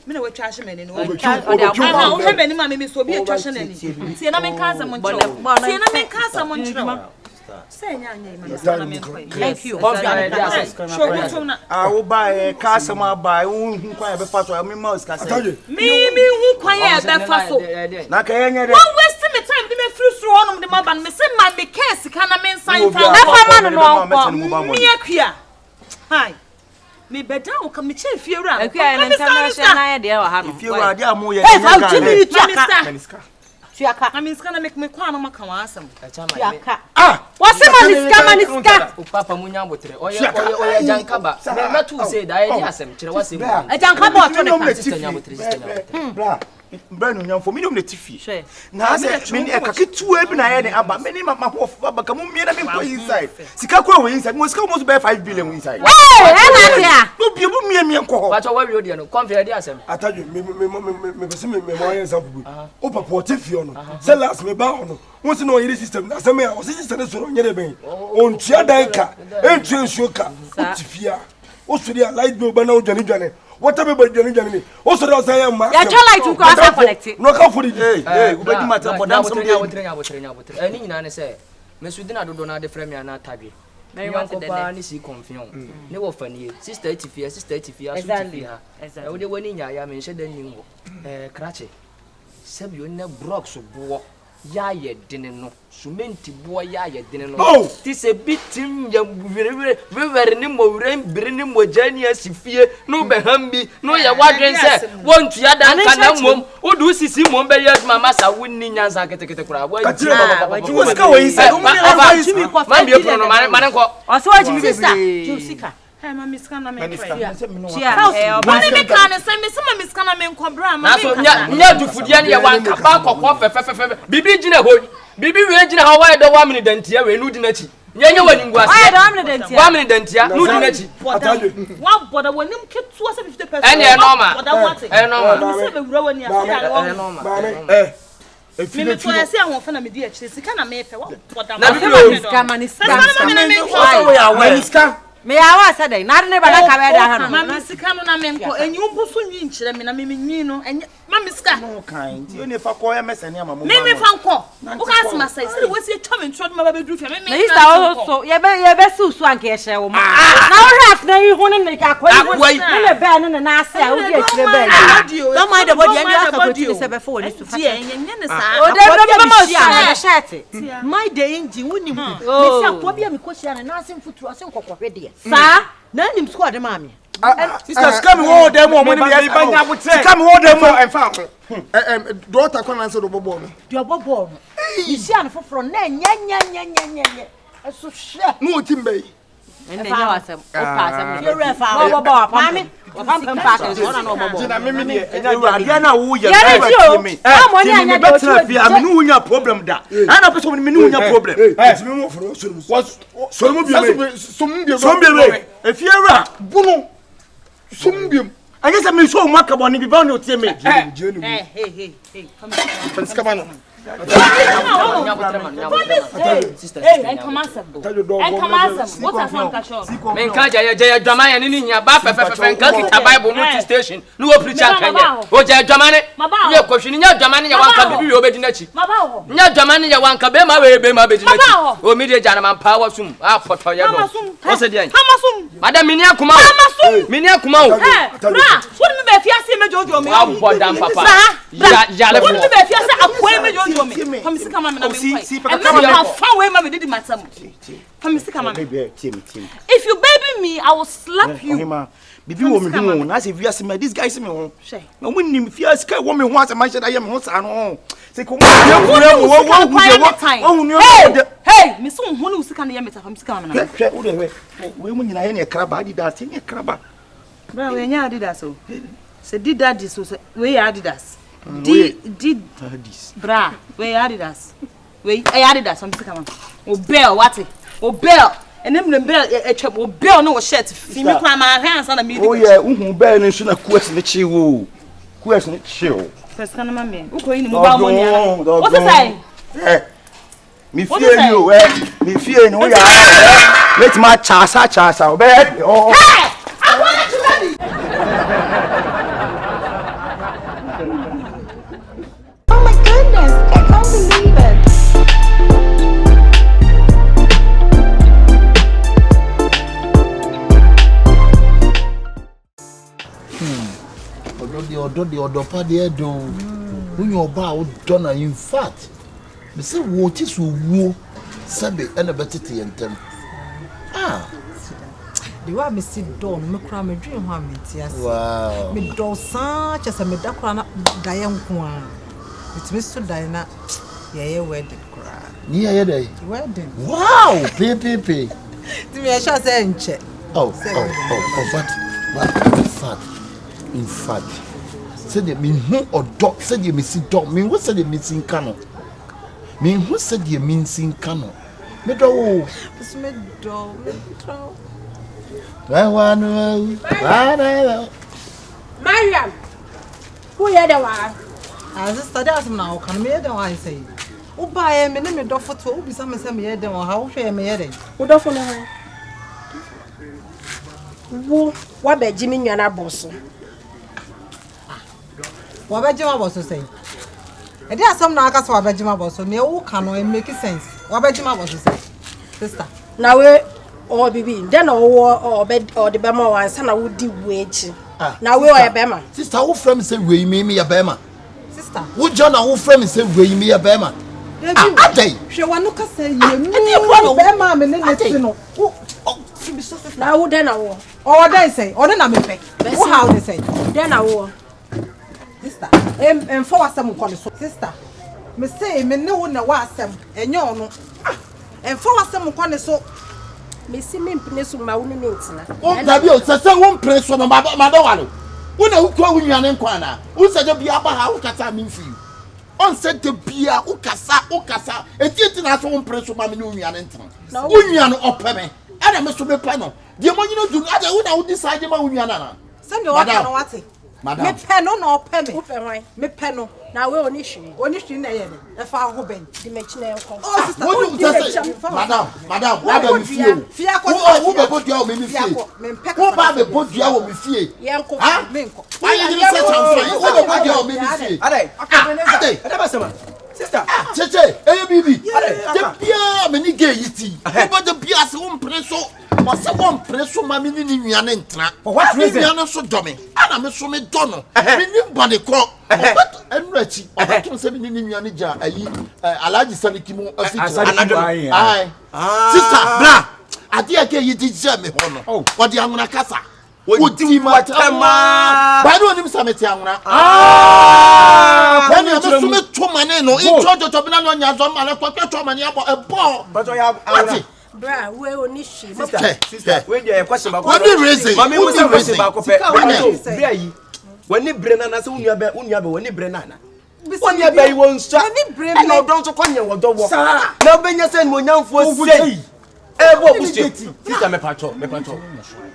Me no trash men no. I have any mammy so be a trash and see na men can someone. See na men can someone. Say thank you. I will buy a car some buy who quite be fast or me mouse can say. Me who quiet that fast. Na ka yenye de. One wasting me time me free through on the man me say my be case can a men sign for na man no me akua. Hi. Me better o come che fiera. Akua na international na ye de wa ha no. Fiera de amoye. Hey, how do you tuaka? Tuaka. I mean ska make me kwa no maka wa asem. Tuaka. Wase maniska. O papa munya botre. Oye jankaba. Me tu say da ye asem kire wase mu. Jankaba o to ne sister nya botre sister. Bra. Brand nyam for me no tifi. Na say me e kaketu e bi na ye ne aba. Me ni ma hof aba ka mu me na me ko inside. Sika ko we inside. Mo sika almost be 5 billion inside. Hey, anatia. No bi bu me nko ho. But what we dey no confia dey asem. Ataju me pese me mo yen sample. O papa o tifi ono. Say last me ba ono. Won se no yiri system na say me o system so no nyere ben. On tua dan ka. Entu ensuo ka. O tifia. O suri a light bill ba na o dwane. What about Johnny? Also, I am. Ya light to cross connect. No come for it. Hey, we be matter but am some day. Any na say, me sudina do na de frame ya na tabi. Me wan ko pa ni si confusion. Ne wo fani sister etifia so tifia. E wo de wani nya ya me hye dan nim wo. Krache. Sebio na blocks bo ya ye dene no. Sumenti bo ya ye dene no. Ti se bitim ya vere ni mo bire ni mo jani asifie no be hambi no ya wadwen se wontu ya dan kana mom odu sisi mom be ya mama sa wonni nyansa ketekete kura wa ji wo sika wo inside ma bi pro no mane ko o se wa jimi bebre jusika hey mama sika na me try ya wani me kan se me se mama sika na me nkobra ma na so nya dufudia ne ya wanka ba kokko fefe bibi gina ho Bibi we gina ha why do 1 minute dentia we nu di na chi. Nyenye wani ngwase. Why do 1 minute dentia? 1 minute dentia nu di na chi. One border when him ketu 50%. Ene normal. Eh normal. Say be wura wani afi normal. Me for say ahun fa na me di a chire sika na me pe wa border. Na bibi sika mani sika. Me awa said na ne ba na ka be da ha no. Mama sika no na me nko enyi umbusu nyi nkyere me na me nyi no enye mama sika. No kind. You ne fa ko ya mesane ama mo. Me fa nko. O ka asma sai say we see twa me ntro ma ba be du fia me. Na isa also ye be su su anke hye wo ma. Na wo raf na yi hu ne ka kwa yi. Ne be ne na ase a wo di akire be. Don't mind the body and you have to continue say be for ni su fa. Enye ne sa. O de be ma su na shirt. My day engine woni mu. Me say akwa bia me ko hia na ase mfuturu ase nkokwohwe de. Sa na nim squad mami. Sisters come hold them on when they come hold them on and found. Daughter come and say do bobo. Do bobo. You see an for na nya. Eso hwe. No timbe. And they know asem. O pa asem. You refa. Bobo mami. Pam pa na no bobo. Jina me me ade na wo ye. Me anya do tu. Me no nya problem da. Ana person me no nya problem. Me mo for so mo bi me. Efiera bunu. Sumbium. I guess I may show Macabon if you don't know me. Hey. Come on. Hey, come on. What are some cashon? Men ka jaya drama ya nini nya ba pepe nka kita Bible no station. No wo preacher kanya. O jaya drama ne. Ye kwhwini nya drama ne ya wanka bibi we obedi na chi. Nya drama ne ya wanka be ma we be ma bedi na chi. O mi de jana man power sum. A poto ya do. O se dia. Madam mini akuma. Mini akuma o. Bra, what me be fiase me jojo me. Wa bodam papa. Ya le. What me be fiase akwa me jojo me. Come see come na me kwai. And me fan we ma be did matter. Come see come. If you baby me, I will slap you. Bibi wo me hu na se fiase me this guy se me ho. Na mo nim fiase kai wo me ho asa ma she da ye me ho sa no. Se ko hey, me so hu no sika na ye meta fam sika na. Hwe wo de hwe. We mu nyina ye ne kraba Adidas, ye kraba. Bra we nya Adidas o. Se di daddy so we Adidas. Did bra we Adidas. We Adidas fam sika ma. O bell what? O bell. And them bell o bell no shirt fi me kwa ma hands na me. Oh yeah, uhu bell ni so na kues ni chi wo. Kues ni chi wo. First kana ma me. Uko yi ni mo ba mo ni ana. What say? Me fear you, me fear no ya. Let my chasa o be. Oh. Hey! I want you ready. Oh my goodness, I can't believe it. Odo pa de do. When you ba o do na in fact. Me say wo ti so wo sabe na betete yentem. The way me sit down, me kura me dream ho ametias. Wow. Me do san chese me da kura na daye Nkwan. It me so daye na ye wedding kura. Ni ye dey. Wedding. Wow, pe. Ti me sure say nche. Oh, in fact. Said me hu odo, said you me sit down. Me what said you missing kano. Me who said you missing kano. Me do. This me do. Mariam. Who here the one? As a study as now can me the one say. O buy me me do photo, o bi some say me the one how hwe me here. Who do for no? Wo be Jimmy nwana boss. Wo be Jimmy boss say. E dey asem na aka so wo be Jimmy boss, me wo can no make sense. Wo be Jimmy boss say. Sister. Na we o bibi, then o be o de Berma wan sa na wo di wechi. Na we o ya Berma. Sister, who frame say we me ya Berma? Sister. Who John who frame say we me ya Berma? Atay. Hwe wanu ka say ye mu Berma me ne ti no. Na wo den na wo. O dey say, o dey na me pe. Who how dey say? Den na wo. Sister, em for asem ko so. Sister, me say me ne wo na wa asem enye ono. Em for asem ko ne so. Me si me mpine so ma wo ne ntina. O dabi o sese wo mpre so no ma do walo. Wo na wo kwa wo nwane Nkwan na. Wo se je bia ba ha wo kata me mfi. on said the beer ukasa eti na so impress ma me no nua ne ntra unua no opeme ana me so me pa no de mo nyino du ada wo na wo decide ma unua na send me what na what madam me pe no na opeme wo pe hwan me pe no na we oni hwi na ye e fa ho ben di me chine enko oh sister madam wa ba mi fie wo be bodua wo me fie wo ba be bodua wo me fie ye enko me enko why you say something wo be bodua wo me fie Ada basema sister cheche bibi de bia me ni ge yiti wo de bia se wo mpreso o se wo mpreso ma me ni nua ne ntra for what reason nua no so do me ana me so me do no me ni bone ko enrachi obato se me ni nua ne ja ayi alaji sanikimu afiti ai sister bra ade ake yiti je me ho no wo de anwona kasa Udi matama. Ba no nim sameti anwona. When you so me to mane no in jojo to bina no nya zo mane kwa to mane abo ebo. But you have anwona. Bra, we oni shi. Sister, we dey question ba ko. What the reason? Mami we say question ba ko pe. Bra yi. Wani bre na na se unua be wani bre na na. Wani be yi won sha. E no don so kwanya wo do wo. Na obenya se mo nyamfo sei. Ebo busti. Sister me pacho.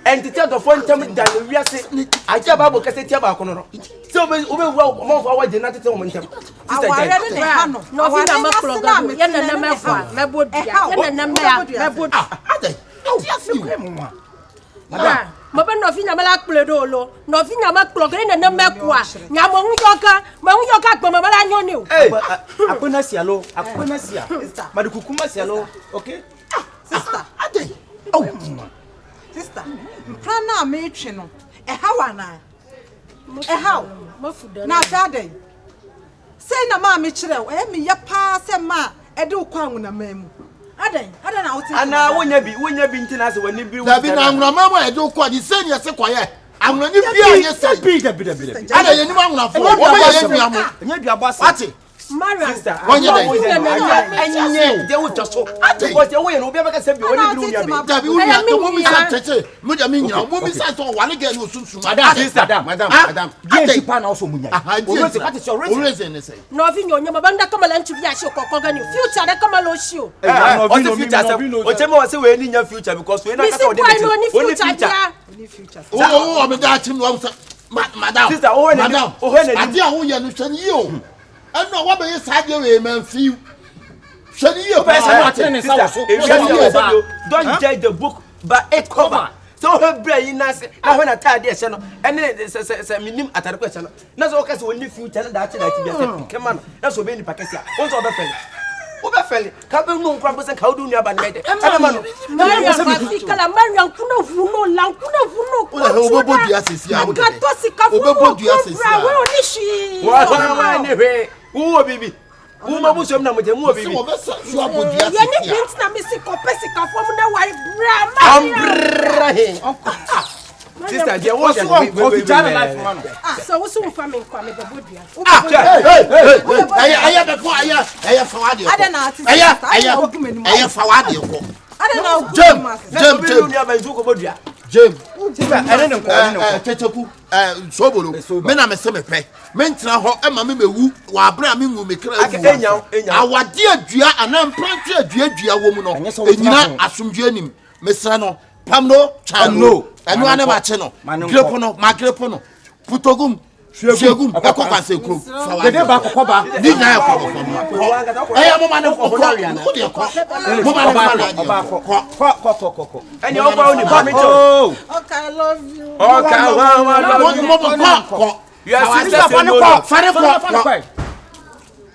Entity of fontem dan wiase aja babo kase tia ba kono no so obe mo fa wa jena tete mo ntem sister jai no fi na makloga ye na na mekwa mebodua ye na na mebodua ade tia fi mo ma mo be no fi na mala kpledo lo no fi na makloga ye na mekwa nya mo hunyoka gbo mo mala nyoni o akona sialo madukukuma sialo okay sister ade sister prana me twe no hawa na how mafuda na fade say na ma me kire me ye pa se ma e de kwan na mamu adan na wote ana wonya bi ntina se wani bi da bi na nwura mama e de kwan di se ne se kwaye anwura ni bia ye se bi ada ye ni anwura fo wo ba ye nua mo nya bi abasa ati Mara sister onye enye de wo twaso because e wo ye no obi abaka se bi wani bi unya bi da bi unya to mo mi sa cheche mo ja mi nyina mo mi sa so wale ge no sunsun madam ge si pa na also munya o se what is your reason ne say no vi nyonya mabanda kama la ntu bi a shi kokko ni future de kama lo shi o o se future se o che mo se we ni nya future because we na kasa o de ni future o me da chim no madam sister o we ni ade a wo ye no hwe ni o no what be side we man feel shani you don't judge the book by its cover so her brain na se na when atade e se no ene se minim atade ko e se no na so ka se woni future na da bi se ke man na so be ni pakesi a won so be fele ka be no nkran se ka odu nua ba ne de ana ma no na se bi kala marian kuna vuno obobo dia sesi a ka to sika fu obobo dia sesi a we oni shi wa ne we wo bibi wo ma bu som na mo je mo bibi wo be so abodia ye ni print na me sika pesika fo mu na wai bra sister dia wo we life man so wo so fa me kwa me be bodua aya be ko aya fa wade ada na ati aya fa wade ko ada na jem ni aba nzu ko bodua jem ene ne ko Kyekyeku sobolo me na me se me pe me ntra ho e ma me mewu wa abra me nwu me kra awade adua ana mprantu adua wo mu no enyina asomdua nim me sra no pam no chan no enu ane ma che no grepo no ma grepo no putogum shegum e ko kwanse kro de ba kokoba ni na e ko e ya mo ma ne ko ko de ko mo ma ne ko eni o gba oni ba mi to okay I love you okay mo ko you are sister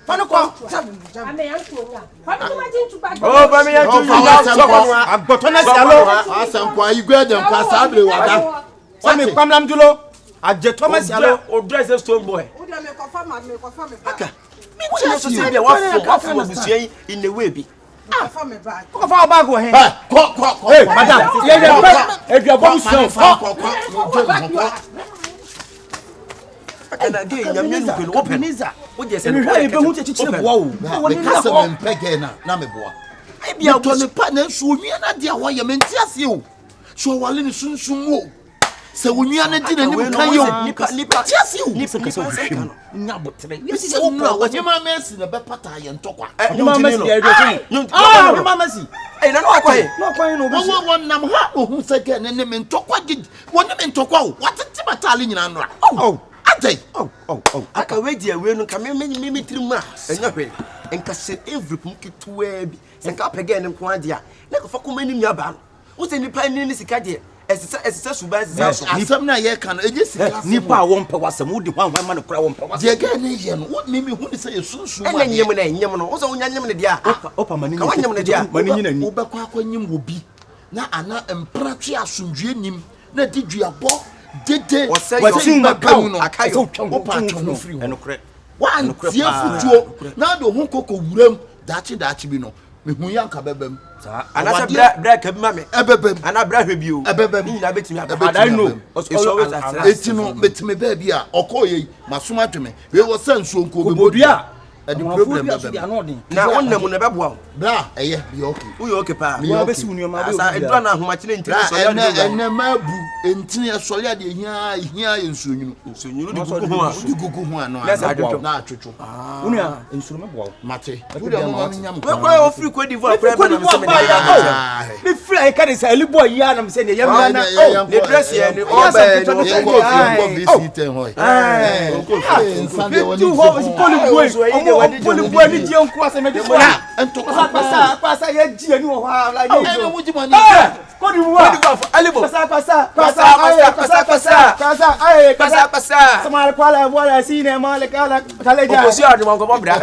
fani ko ame yantuonya fani ko ma jintu ba oh ba mi yantu agboto na sialo asampo igwe dem ka sabre wada sami kwamlam dulo aje Thomas sialo o dress stone boy o de me confirm aka mi wo so se bia wa fo busuan in the way bi confirm me back ko fa bag wo he ko hey madam ye eduabo busuan ko ana ge nyamye nukelo Akabenezer wo je se no e be hu chichire boa wo me kasa me mpege na me boa e bia to ne pa na so nwia na dia wo ye me ntiase o so wale ni sunsun wo Se wonua na di na nim kan yo. Nipa tiasi o. Nipa kasa hwehwem. Nya botre. Yesi o pra wonyema mesi na bepata ye ntokwa. Onyema mesi ya edo. Onyema mesi. Eh na no akwaye. No akwaye no obi. Won nam ha ohun se ke ne me ntokwa gidi. Woni me ntokwa o. Watete batale nyina no. Oh. Adai. Oh. Aka we dia we no ka me tirim a. Enya hwe. Enka se every pukitua bi. Se ka pege ne Nkwan dia. Na ko fa ko mani nua ba no. Wo se nipa ni sika dia. Esisa suba esisa so. Asem na ye kan eje sika. Nipa a won pe wasem wo di hwan ma no kura won pe wasem. Je ga ne ye no. Wo me hu ni se ye sunsun wa. Ena nyem no. Wo se wonya nyem ne dia. Opa mani. Ka wanyem ne dia. Mani nyina ni. Wo be kwa nyem wo bi. Na ana empratwe asundue nim. Na di duabo. Dede. Wasin na ka no. Akayo. Wo pa twa free. Enokre. Wa ntie futuo. Na do hu kokko wuram. Dachi bi no. Me hu yanka bebem. Anasa bra ka bi ma me. Ebebem. Ana bra hwe bio. Ebebem. Ni na betimi aba. I know. Eti no metime ba bia okoye masoma dweme. We wo sansuo nko bebodua. Edi problem bebem. Na wonnam na beboa. Bra eye bi okay. Uyo okay pa. Wo besi unioma be. Asa edura na ahomachine ntini so ya do. Ene mabu entini esole ade hia ensuonyunu. Ensuonyunu di gugu ho ano. Na atwetwo. Unua ensuru meboa. Mate. Wo de mo nyam. We kwa o free Cote d'Ivoire pra na me se me. Me free I can say libo ya na me se ne yam na. Oh, the dress here ni o ba ni ko visit hoy. Nsande woni. Tu ho poli boy ni je nko ase me de so. Ento pasa ye ji ani wo ha la ni. Eh wo ji mani. Cote d'Ivoire. Alibo. Pasa. Samara kwala voila sine male kala kaleja. Okosi adu mo ko bra.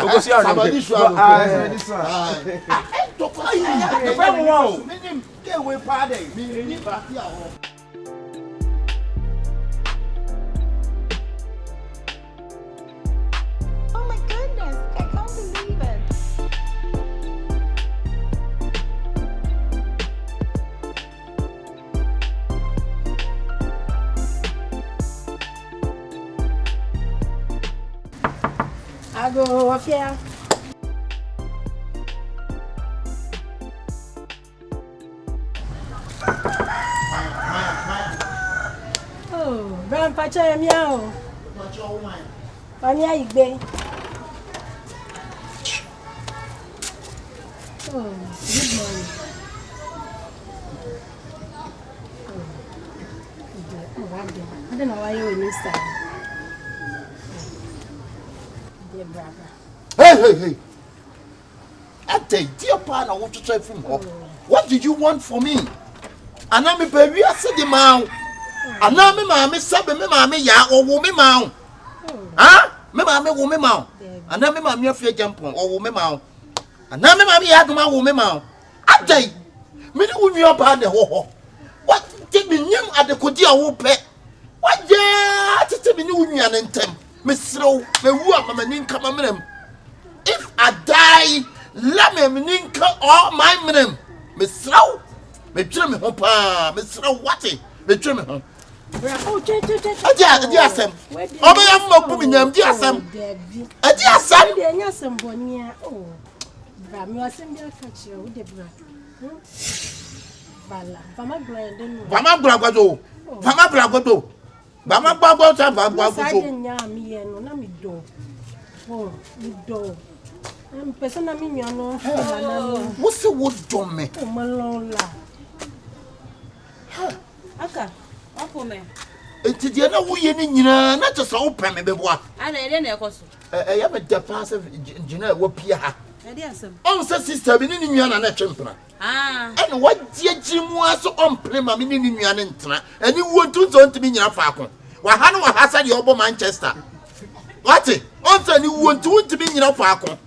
Okosi adu. Sabadi swa. Ento kwa yi. E fa mo wa o. Menim ke we pa dey. Mi ni party a ho. Oh my goodness, I can't believe it. Ago wafia. Oh, grandpa ya miao. Wani igbe. Oh, good morning. I don't know why you in this time. Dear brother. Hey. Ate, dear partner, what to try from home? What did you want for me? Anami baby, I said the man. Anami mama, sabe me mama ya or woman mount. Huh? Me mama woman mount. Anami mama fear jump on or woman mount. Anami mama ya to my woman mount. Ate, me no your partner. What did me name at the Kodia whoop? What yeah, to me new union and temp. Miss Row, me woo up my name come a if I die, let me ninka all my minimum. Miss Row, me trim me home, Miss Row, what it? Me trim me home. Oh, dear Sam. Oh, I am not putting them, dear Sam. A dear Sam, dear Sam Bonia. Oh, Bram, you are sending a catch you with the brother. Vama Bragado. Bama babo ta babo so. Nya mi eno na mi do. Oh, mi do. Person na mi no fa na. Wo se wo do me. O malola. Aka, opo me. Enti de na wo ye ni nyina na je so wo pɛ me beboa. Ana ede na ekoso. Ya me da pass nyina wo pia ha. Ede asem. On se sister bi ni nua na twempena. And what dear Jim was on Prima meaning you and Tina, and you want to be near Falcon. Wahano has your obo Manchester. What it? Also, you want to be near Falcon.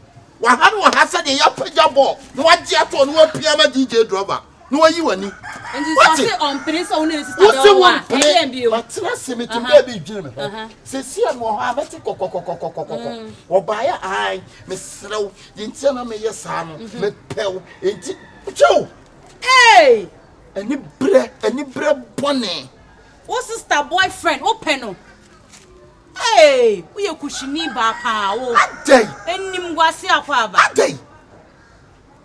Wahano has a yapper ball. No, what yet on what Piama DJ Drover. No, you and me. And you say on Prince only. What's the one? But trust me to baby Jim. Cecilia Mohammed or by a eye, Miss Slow, the internal mayor son, Miss Pell, Joe. Hey! Any bread bonnet. What's sister boyfriend? Open. Hey! We are kushini bapa. A day. And Nimwasi Aquaba. A day.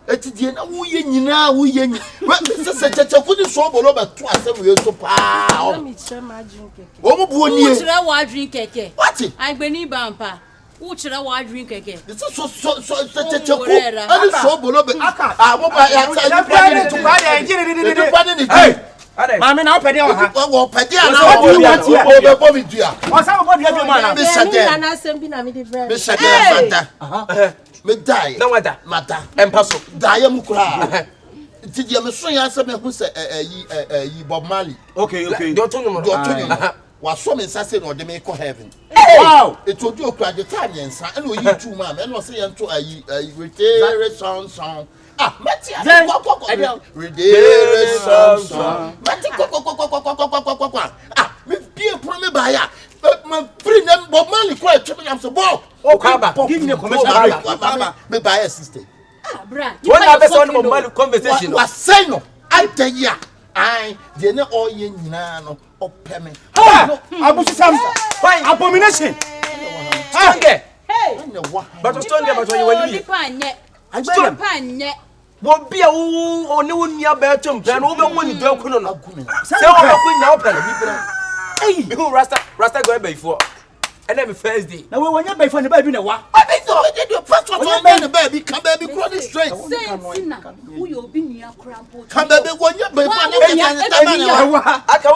Etidie na wo ye nyina wo ye nyi. Se Kyekyeku ni so bolo be to asem we so pa. Me chere ma drink keke. O mo bu oni. Who chere wa drink keke? What? Agbeni bampa. Who chere wa drink keke? So Kyekyeku. Ani so bolo be aka. Ah mo ba ya ta Hey. Mami na opede o ha. Wo opede na wo be bo mi dua. O sa bo dua bi ma na. Me shade. Na sembi na me de bread. Me shade fanta. Me die. Na wada. Mata. Empaso. Die mu kura. Ti dia me so ya se me hu se yi Bob Marley. Okay. Do to no. Wa so me nsa se no de me ko heaven. Wow. It odu okura de ta nyensa e no yi tu ma me no se ye nto ayi retere song. Ah, Mati. Retere song. Mati ko. Ah, me pie pro me ba ya. My free name Bob Marley ko etwe me am so bo. O kwaba. Give me a commercial. Me buy a sister. Ah, bra. When I be on Bob Marley conversation. Was say no. I tell ya. I dey na all ye nyina no opɛ me. Abusi Sam. Why abomination? Hey. But Stone but when you win. Panye. Wo bia wo oni wo nia ba twem plan wo be woni do akuno no. Say wo be kun na opɛ no. Hey, me who Rasta go be before. And then first day. Now we wanya be for the baby na wa. I be so we did first one the baby come baby crawling straight. Say Sina, who you be near crampo. Come baby wanya be for the aka wo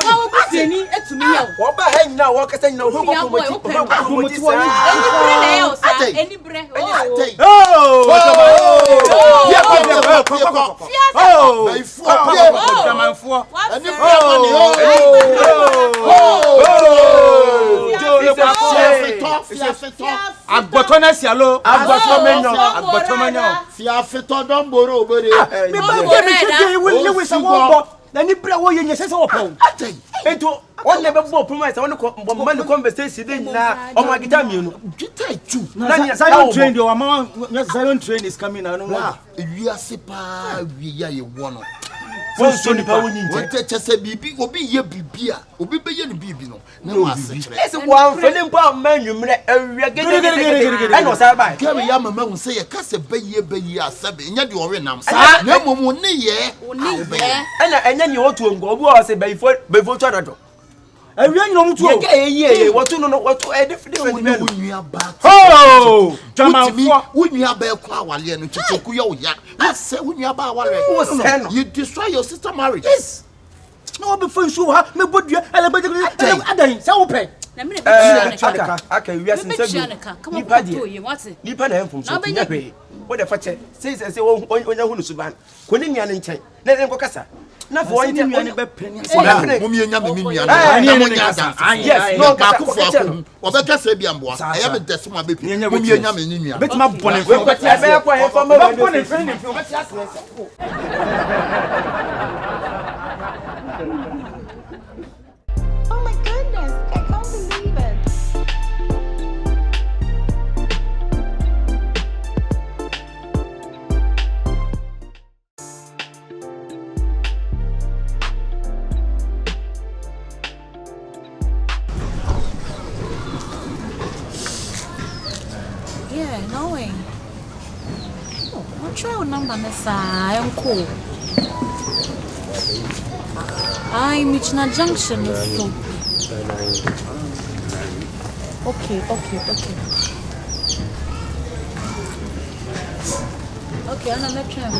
ni etumi ya. Wo ba ha nyina wo kasa nyina wo ko Any bre. Agboto na sialo agboto menyo fi afeto don boro obere me ba we se wo na ni bra wo yenye se wo pon eto on ne be bo promise on ko mbomma conversation dey na o ma gita mienu gita tu na Zion train dey o ma Zion train is coming na no wi ase pa wi ya ye wo no won so ni pa woni nte won te se bibi obi ye bibi a obi be ye ni bibi no na wa se kire ese wan fele mpa ma nwumre awia gege e no sa ba kare ya mama hu se ye kase be ye asabe nya de ore nam na momo ne ye ena enya ni otu ngo obi o se be fo twadodo awia nyino mutu o ye wotu no wotu different men unua ba oh jamanfo unua ba kwa awale no Kyekyeku ye o ya ase unua ba awale o se no you destroy your sister marriage yes no be fo nsu ha me bodua elebede adan se wo pe na me be aka wia sin se nipa die nipa na enfum so nya pe wo de fa che se onya hu no suban ko ni nia ne nchen na enko kasa na fo onye nia ne be peni mo mi nya me nia na mo nya da yes no ba ku fo aku wo be kasa bi amboa aya be dese mo be peni mo mi nya me nia bet ma bone fo ko ti be ko he fo mo bone fo ni fo be ti asese Oh my goodness, I can't believe it. Yeah, knowing. I'll try your number next I'm cool. I'm Michina Junction. Okay. Okay, I'm not trying.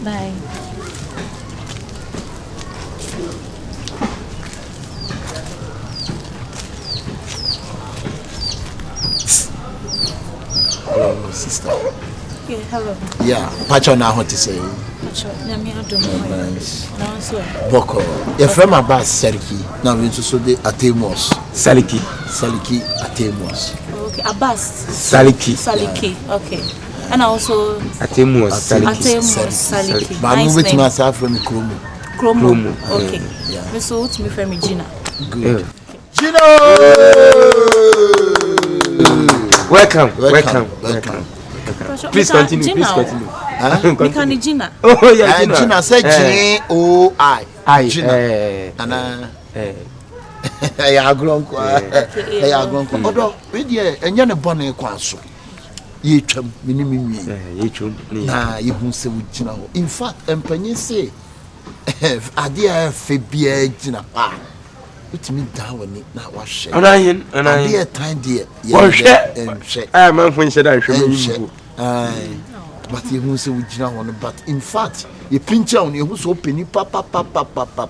Bye. hello sister Okay, hello. yeah pacho na ho to say Pacho na me adom mo na so boko your friend my boss Seriki na we so the Atemos Saliki Atemos okay Abbas Saliki okay and also Atemuda Saliki but I'm with myself from Kromo okay me so with me from Gina good Gina welcome please continue Mikani Gina oh yeah Gina say G-O-I Gina ana ya agronko odo we dey enye ne bone kwa so ye twam minimum ye twam na ye hu se wugina ho in fact empanyi say ade a fe bia gina pa utimi da woni na wa hye anayin ade time there wo hye man fo hye da hwe me but ye hu se wugina ho no but in fact ye pincha on ye hu so peni papa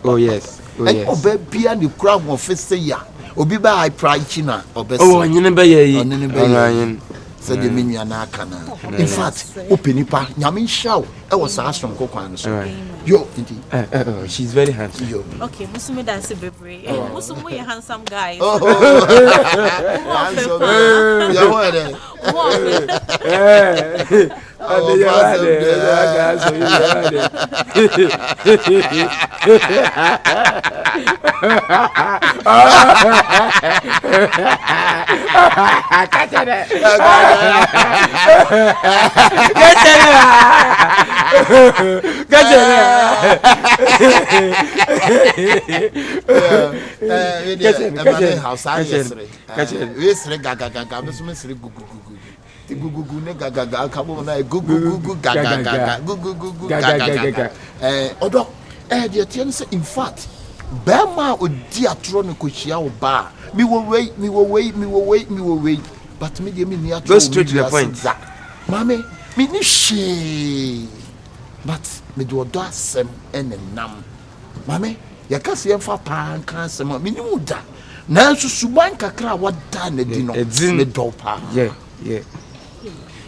oh yes oba bia ne kura ho fe say ya obi ba high price na obese oh nyine be ye anayin said the menu na kana in fact open pa nyame hyaw e was asom kokwan so yo she's very handsome yo okay musume dance bebre musume you handsome guys handsome ya wale ade ya wale so gugu ne gaga kabo na gugu gaga odo the atien say in fact Berma odi atro ne kohia wo ba mi wo wei but me dey me ni atro go straight to the point mame me ni she but me do odo asem enenam mame ya ka se emfa pan kan asem me ni muda na susuban kakra wada na di no me do pa yeah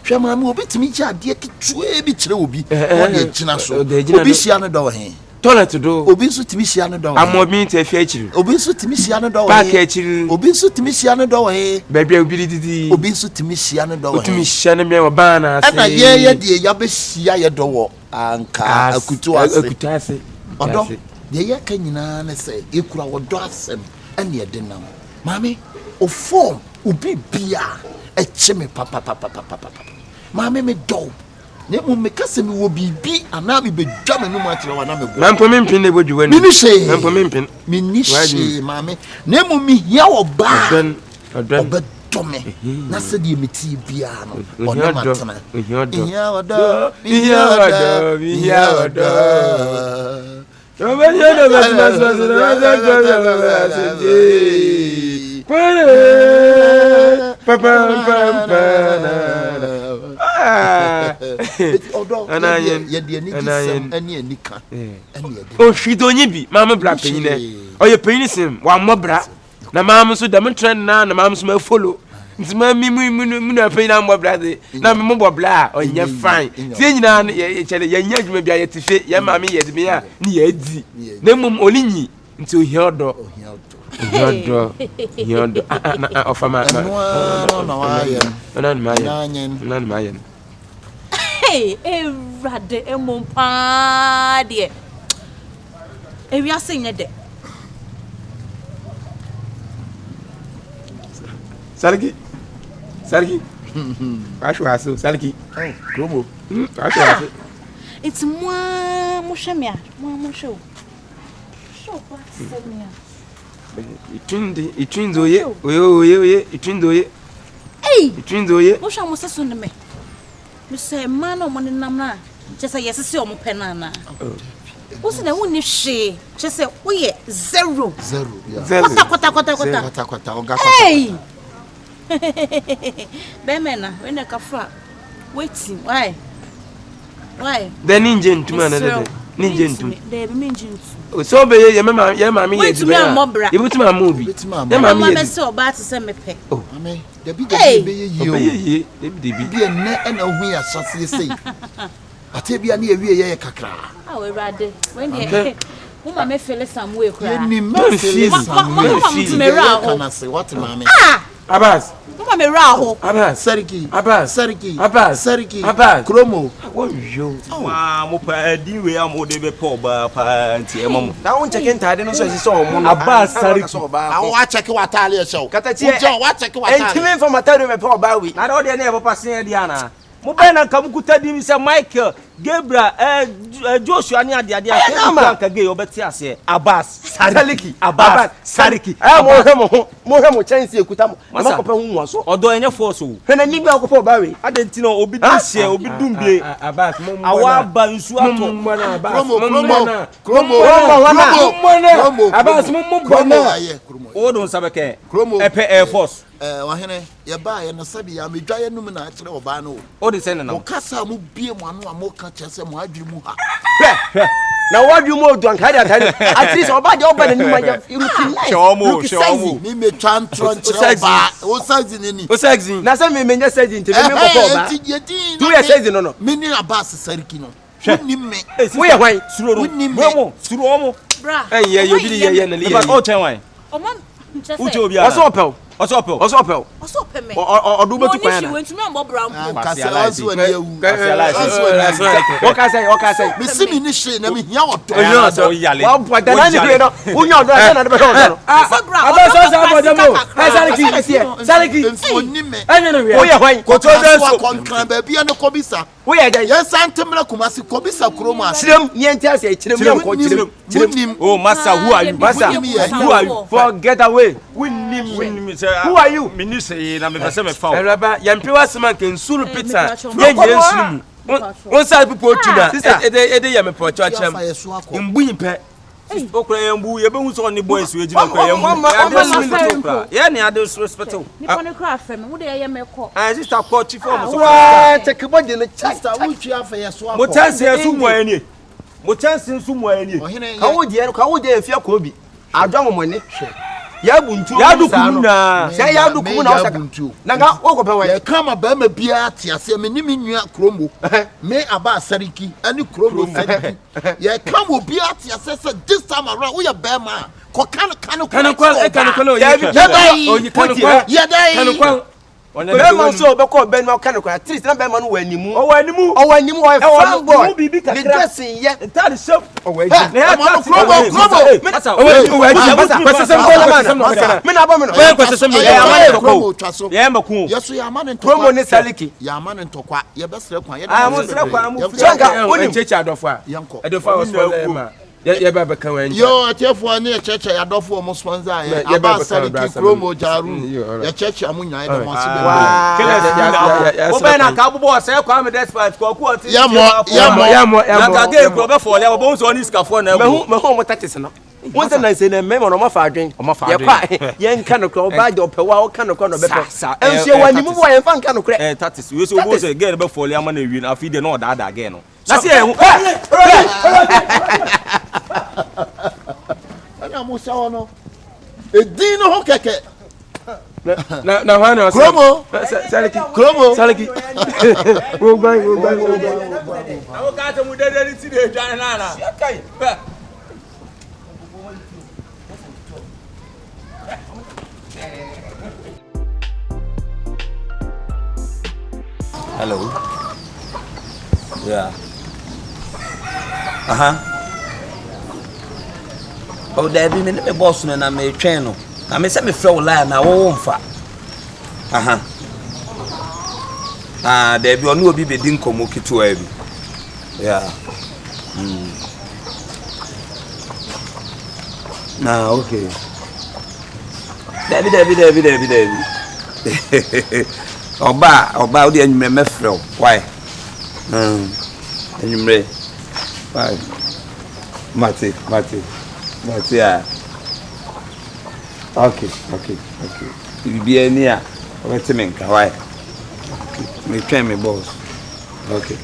Shama mo betimi ji ade kitwe bi kire obi won ye gina so obi hia no do he toilet do obi nso timi hia no do amobi nte afia akiri obi nso timi hia no do park akiri obi nso timi hia no do he baby obi didi obi nso timi hia no do he otimi hia no me wa bana ase na ye de ya be hia ye do wo anka akutu ase odo de ye ka nyina na se ekura wo do asem ene ye de nam mami o form obi bia echeme papa mame me do ne mo me kase me wo bibi ana me bedwa me no matire wa na me go mampo me mpin ne bodwu wani mi ni she mampo me mpin mi ni she mame ne mo mi hia wo ba odon do me na se de meti bia no ona matana hia odo o hwidonyi bi mama bra penyine oye penyisim wa mobra na mama so dem trend na mama so ma follow nti ma mi na penyina mobra de na me mobra onye fine tie nyina ye chele ye nya adwuma bia ye tife ye mama ye de me a ni ye di na mum olinyi nti ohiodo ofama no mayen hey erade emompa de ewia senye de Salki asho Salki Kromo asho it's moi mon chamia moi mon show what semia itwindoye oye itwindoye itwindoye mo sha mo seso ne me say man no money nam na just say yes say o mo pena na o se na woni hwe just say wo ye 0 kota oga hey Berma when the kafra waiting why the ninja ntuma na de ninja ntuma de be ninja so be ye mama ye de be ye butuma ma obi ye mama me say oba to say me pe oh amen de bi be ye bi enne na hu ya sase sei ate bia na ewie ye kakra ah we rade when the mama me feel some way kra ye ni me feel some me ra kana say what mama Abbas mama me ra ho Abbas Sariki Kromo wonjo mo pa din we am de be po ba pa nti e mom na won check ntade no so si so mo Abbas Sariki wa check wa tale show katachi wa check wa tale enti me for matado me po ba wi na de o de na e bo pasen e dia na mo bɛn na nka mukuta di mi sɛ Michael Gabriel Joshua ni ade ka gay obeti ase Abbas Sariki Abbas Sariki mo hwe mo chance ekuta mo ma ko pe hu so odo enye force wo hwe na ni gba ko pe ba we adenti na obi dihye obi dumbie Abbas mo awa ba nsu ato kromo Abbas mo bona o don sabeke epe Air Force wahene ye ba ye no sabi ya medwa ye num na akire oba no o de sen na o kasa mu bie mu anu amoka chese mu adwiri mu ha na wadwi mu odu anka dia tare at least oba de oba na nim aja show mi me twan tron chire oba o size ni o size na se me menye size nti me ko oba tu ye size no me ni Abbas Sariki no woni me wo ye hwan suro no suro mo bra ye obi di ye na le ye o chen wan omo nchese uche obi ara oso opel me odu betu kwa na won tumi on bra mpo kasa azu ani ewu waka say me simi ni hye na me hia odo wa bada na ni hwe no unya odo na de be odo Sariki oni me wo ye hwan ko to de so konkran ba bia ne kobisa wo ye dey ye santemra kumasi kobisa kromo ase chirem nye ntia se chirem ko chirem oh master who are you who are you forget away who are you minister na me pese me fa Eraba yampewa sema ke nsuru pizza ye nye nsuru won sa people tuna ede ya me pocho achem mbu impe okura yambu ye be hu so ni boys we jina okura yambu ye ne ade respect ni pone kra afem wo de ye meko sister ko Shifo mo so wa take body no sister wo twa afa ye so mo chance yesu mo ani mo chance nsu mo ani ka wo de afia ko bi adwa mo ne hwe ya buntu ya dukumu na se ya dukumu na osaka nanga wo ko pe ye kama ba ma bia ate ase me ni menua kromo me Abbas Sariki ani kromo Sariki ye kama bia ate ase se this time around we ya Berma ko kan ya dai Berma so be ko Berma kan ko at least na Berma no wanimu o wanimu o fan boy the dressing ye that is so me na ba me no ye maku yeso ya amane ntokwa promo ne Sariki ya amane ntokwa ye besere kwan ye mo sere kwan mo changa oni cheche adofo a adofo a sponsor ma ye ba be kan wan yo atefo ne cheche ya adofo mo sponsor ye Abbas Sariki promo jaru ye cheche amunya ye de mo sibe wo be na ka bobo se kwa me despite ko ku oti ya mo na ka ge ko be fo le wo bo so ni skafo na me hu mo tatis no won se na se na me mo ma fa adwen ye kwa ye nka no kro ba de opewa o ka no kro no be pe ense wani mu bo ye fa nka no kre tatis we so bo se ge be fo le ama na wi na afi de na oda ge no na se hu ana mo sa ono edin no ho keke na hwana kromo Sariki wo gbai awo ka ta mu dede ni ti de dwan na na kai hello yeah oh David me the boss no na me twen no na me say me frɛ wo line na wo mfa David ono obi be di nkomo kitu a bi yeah na okay David oba odi anwumre me frɛ wo why anwumre why Mate yeah. Okay. Be near. Wait a minute. Why? Me train me boss. Okay.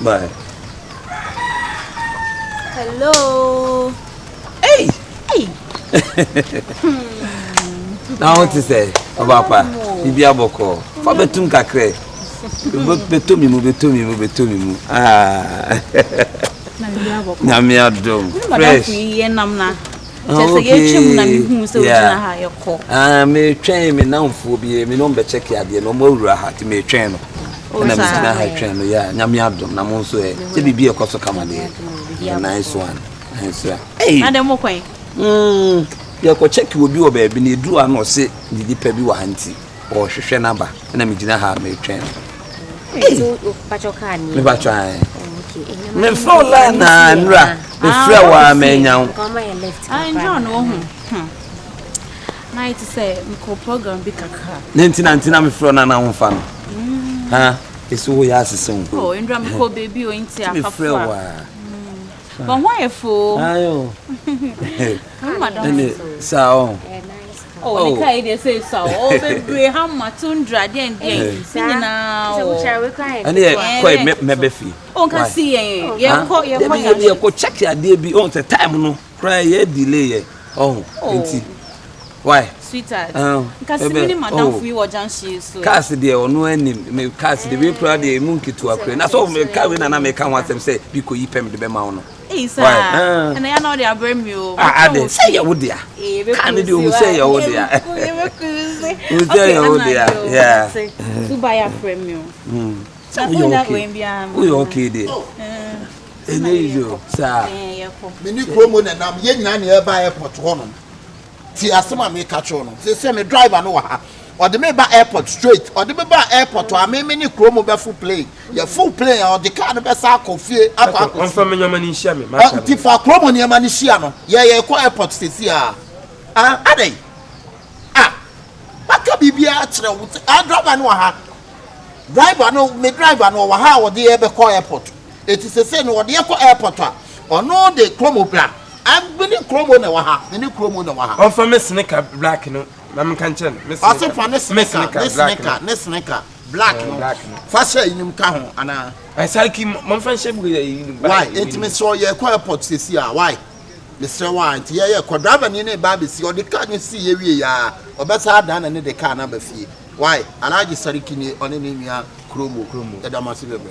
Bye. Hello. Hey. Now what to say? Papa. Ibi aboko. For betum kakre. Betomi mu. Na mi adom. Fresh. Me train me now for be me no be check ya de no mo wura ha ti me train no. Na me na ha train no ya nya mi adom na mo so e. Se bibi e koso kama de. Nice one. Hey. Na dem kwan. Ya ko check obi o ba bi na edu ano se didi pa bi wa hanti. O hwehwe naba na me gina ha me train. Me bacho me frola na nra me fra wa menya John wo night say me ko program bi kakra ntina me fro na ho no ha eso ya asese oh ndra me ko baby o nti afafa me fra wa but why e fo ayo madam sao oh ni kai dey say so bebre hamma tundra den sinina ani ko me be fi on can see ye ko check ya dey bi on the time no cry ye delay ye nti why sweetheart because mini madam fu wo janshi so cast dey ono ani me cast dey we proud dey munkitu akre na so me ka we na me ka wansem say bi ko yipem de be ma wono Isa and I know they are Berma ade say ya wo dia kan dey o say ya wo dia o say ya wo dia yeah to buy a premium we okay there you sir mini kromo na nam ye nyina na e ba airport ho no ti asema me ka cho no say me driver no wa ha or the me ba airport straight or the me ba airport or me mini kromo be full play ya full play or the car no be sa akofie akwa on fa me nyama ni hia me ma ti fa kromo ni ma ni hia no ye ko airport sisi adai baka bibia kire wo driver no wa ha driver no me driver no wa ha wo de e be ko airport it is say no wo de ko airport or no the kromo black I'm mini kromo na wa ha mini kromo na wa ha on fa me sneaker black no na me kan chen me sneaker black no fashion inim ka ho ana I salki mon fan shebe yi why it me so ye ko airport sesi why Mr. Wine ye ko driver ni ba be si o de ka ni si ye wie ya obesa ada na ne de ka na ba fie why alaji sariki ni one ni nua kromo e da masi bebe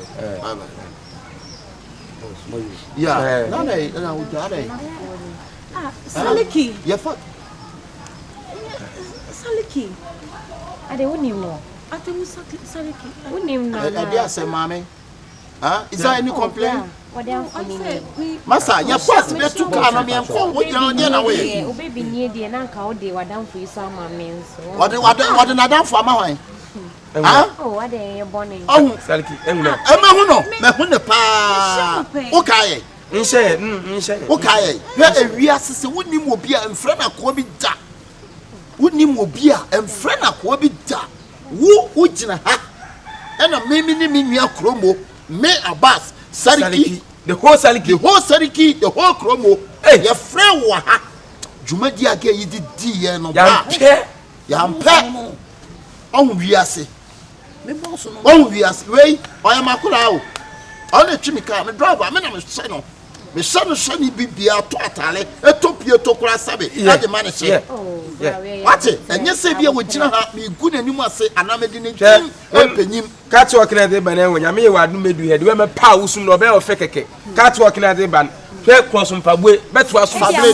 yeah na ujare Saliki ye fa Saliki ade wonim no Atemuda Saliki wonim no ade ase mame is there any complaint what else masa ya pass be tu ka na me enko wo je na we obebi nie de na nka wo de wadamfo yi so ama me nso wode na damfo ama hwan oh ade ye bone salki enna ema hu no me hu ne pa o kaye nse o kaye na ewi asese wonim obi a mfra na ko bi da wonim obi a mfra na ko bi da wo gina ha ena memi ni mi nua kromo me abas sariki the whole sariki the whole kromo ya friend wa ha jumadi age yi di ye no ba ya mpe on wiase me boss no on wiase wey oya makura o on twi mi ka me driver me na me se no me se ni bibia to atale etopie to kura sabe na de man se what enye se bia wo gina ha me gu nanim ase anamedi ne twin epenyim catch work na de ban enwonya me ye wadu medu he de we me pa usum no be o fe keke catch work na de ban fe cross mpabwe beto aso family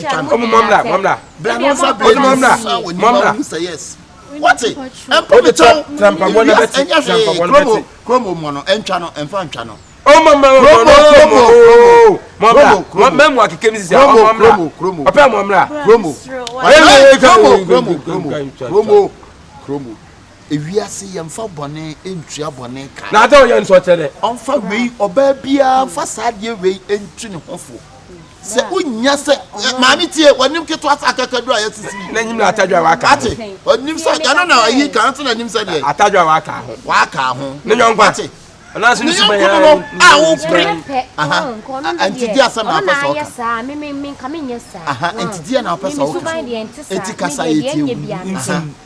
can momla momla say yes what it empo trampabwe na beti trampabwe beti kromo mo no entwa no emfa ntwa no oh mama memo akikemi sisi kromo opa momla kromo ewiase yemfa bone entua bone ka na ata oye nso chere onfa wei oba bia fa saade wei entu ne hofo se unya se maami tie wanim keto asakakadu a yesisi na nyim na atadwa waka ate wanim sa kana na ayi kan so na nyim sa de atadwa waka ho ne nyonkwa ate ana sinu siban ya wo pre antidi asam na pesa oka sa me kamenye sa antidi na pesa oka enti kasa yeti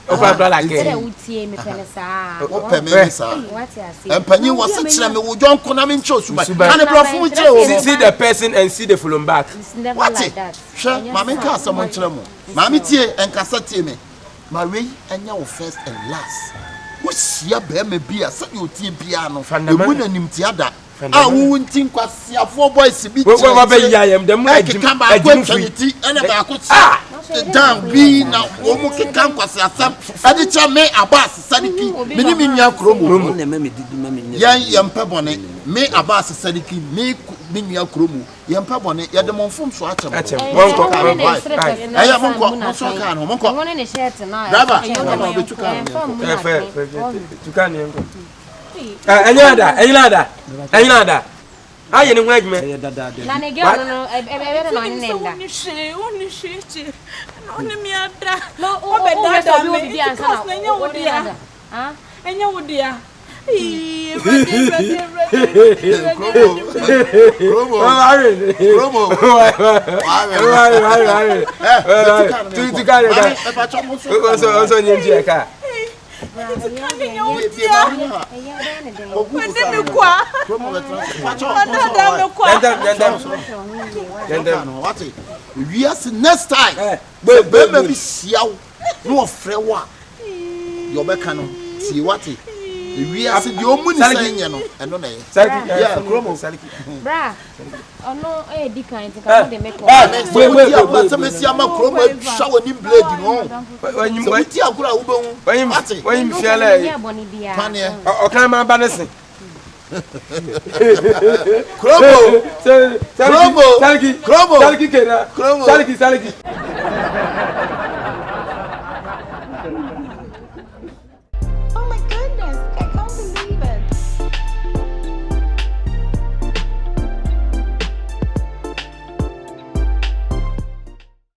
oba dollar ke tere utie me pele sa o peme sa empanyi wo se kira me wo jonko na me ncho suban kana brofo kire o see the person and see the follow back what sha mama nka asam kire mo mama tie enkasa tie me ma wei anya wo first and last wo sia be ma bia se yo tie bia no emu na nimtia da wo ntin kwasiafo boys bi wo be ya yam dem ajim free ene ba ko down bi na wo mu kekan kwasiasam ade cha me abas sadiki mini minua kromo na me didi ma me yan pebone me abas sadiki me minua kromo yan pebone ya de monfom so achem wonko aya monko so kan no monko won ne shirt na driver no be tukan tukan enko Enada. I ain't wait me. Nanigano no nenda. Only she. Only me ada. No, obeda me. Ah? Enya wo dia. Next time, Berma be siao. No frewa. Your becano. See what it. We are the only saying, and no name. Yeah, Cromo Saliki. Bra. Oh no, di kind to come make. Wait, Cromo shower in blade, you know. When you wait, you when you feel or can my banner. Cromo, Saliki, Saliki.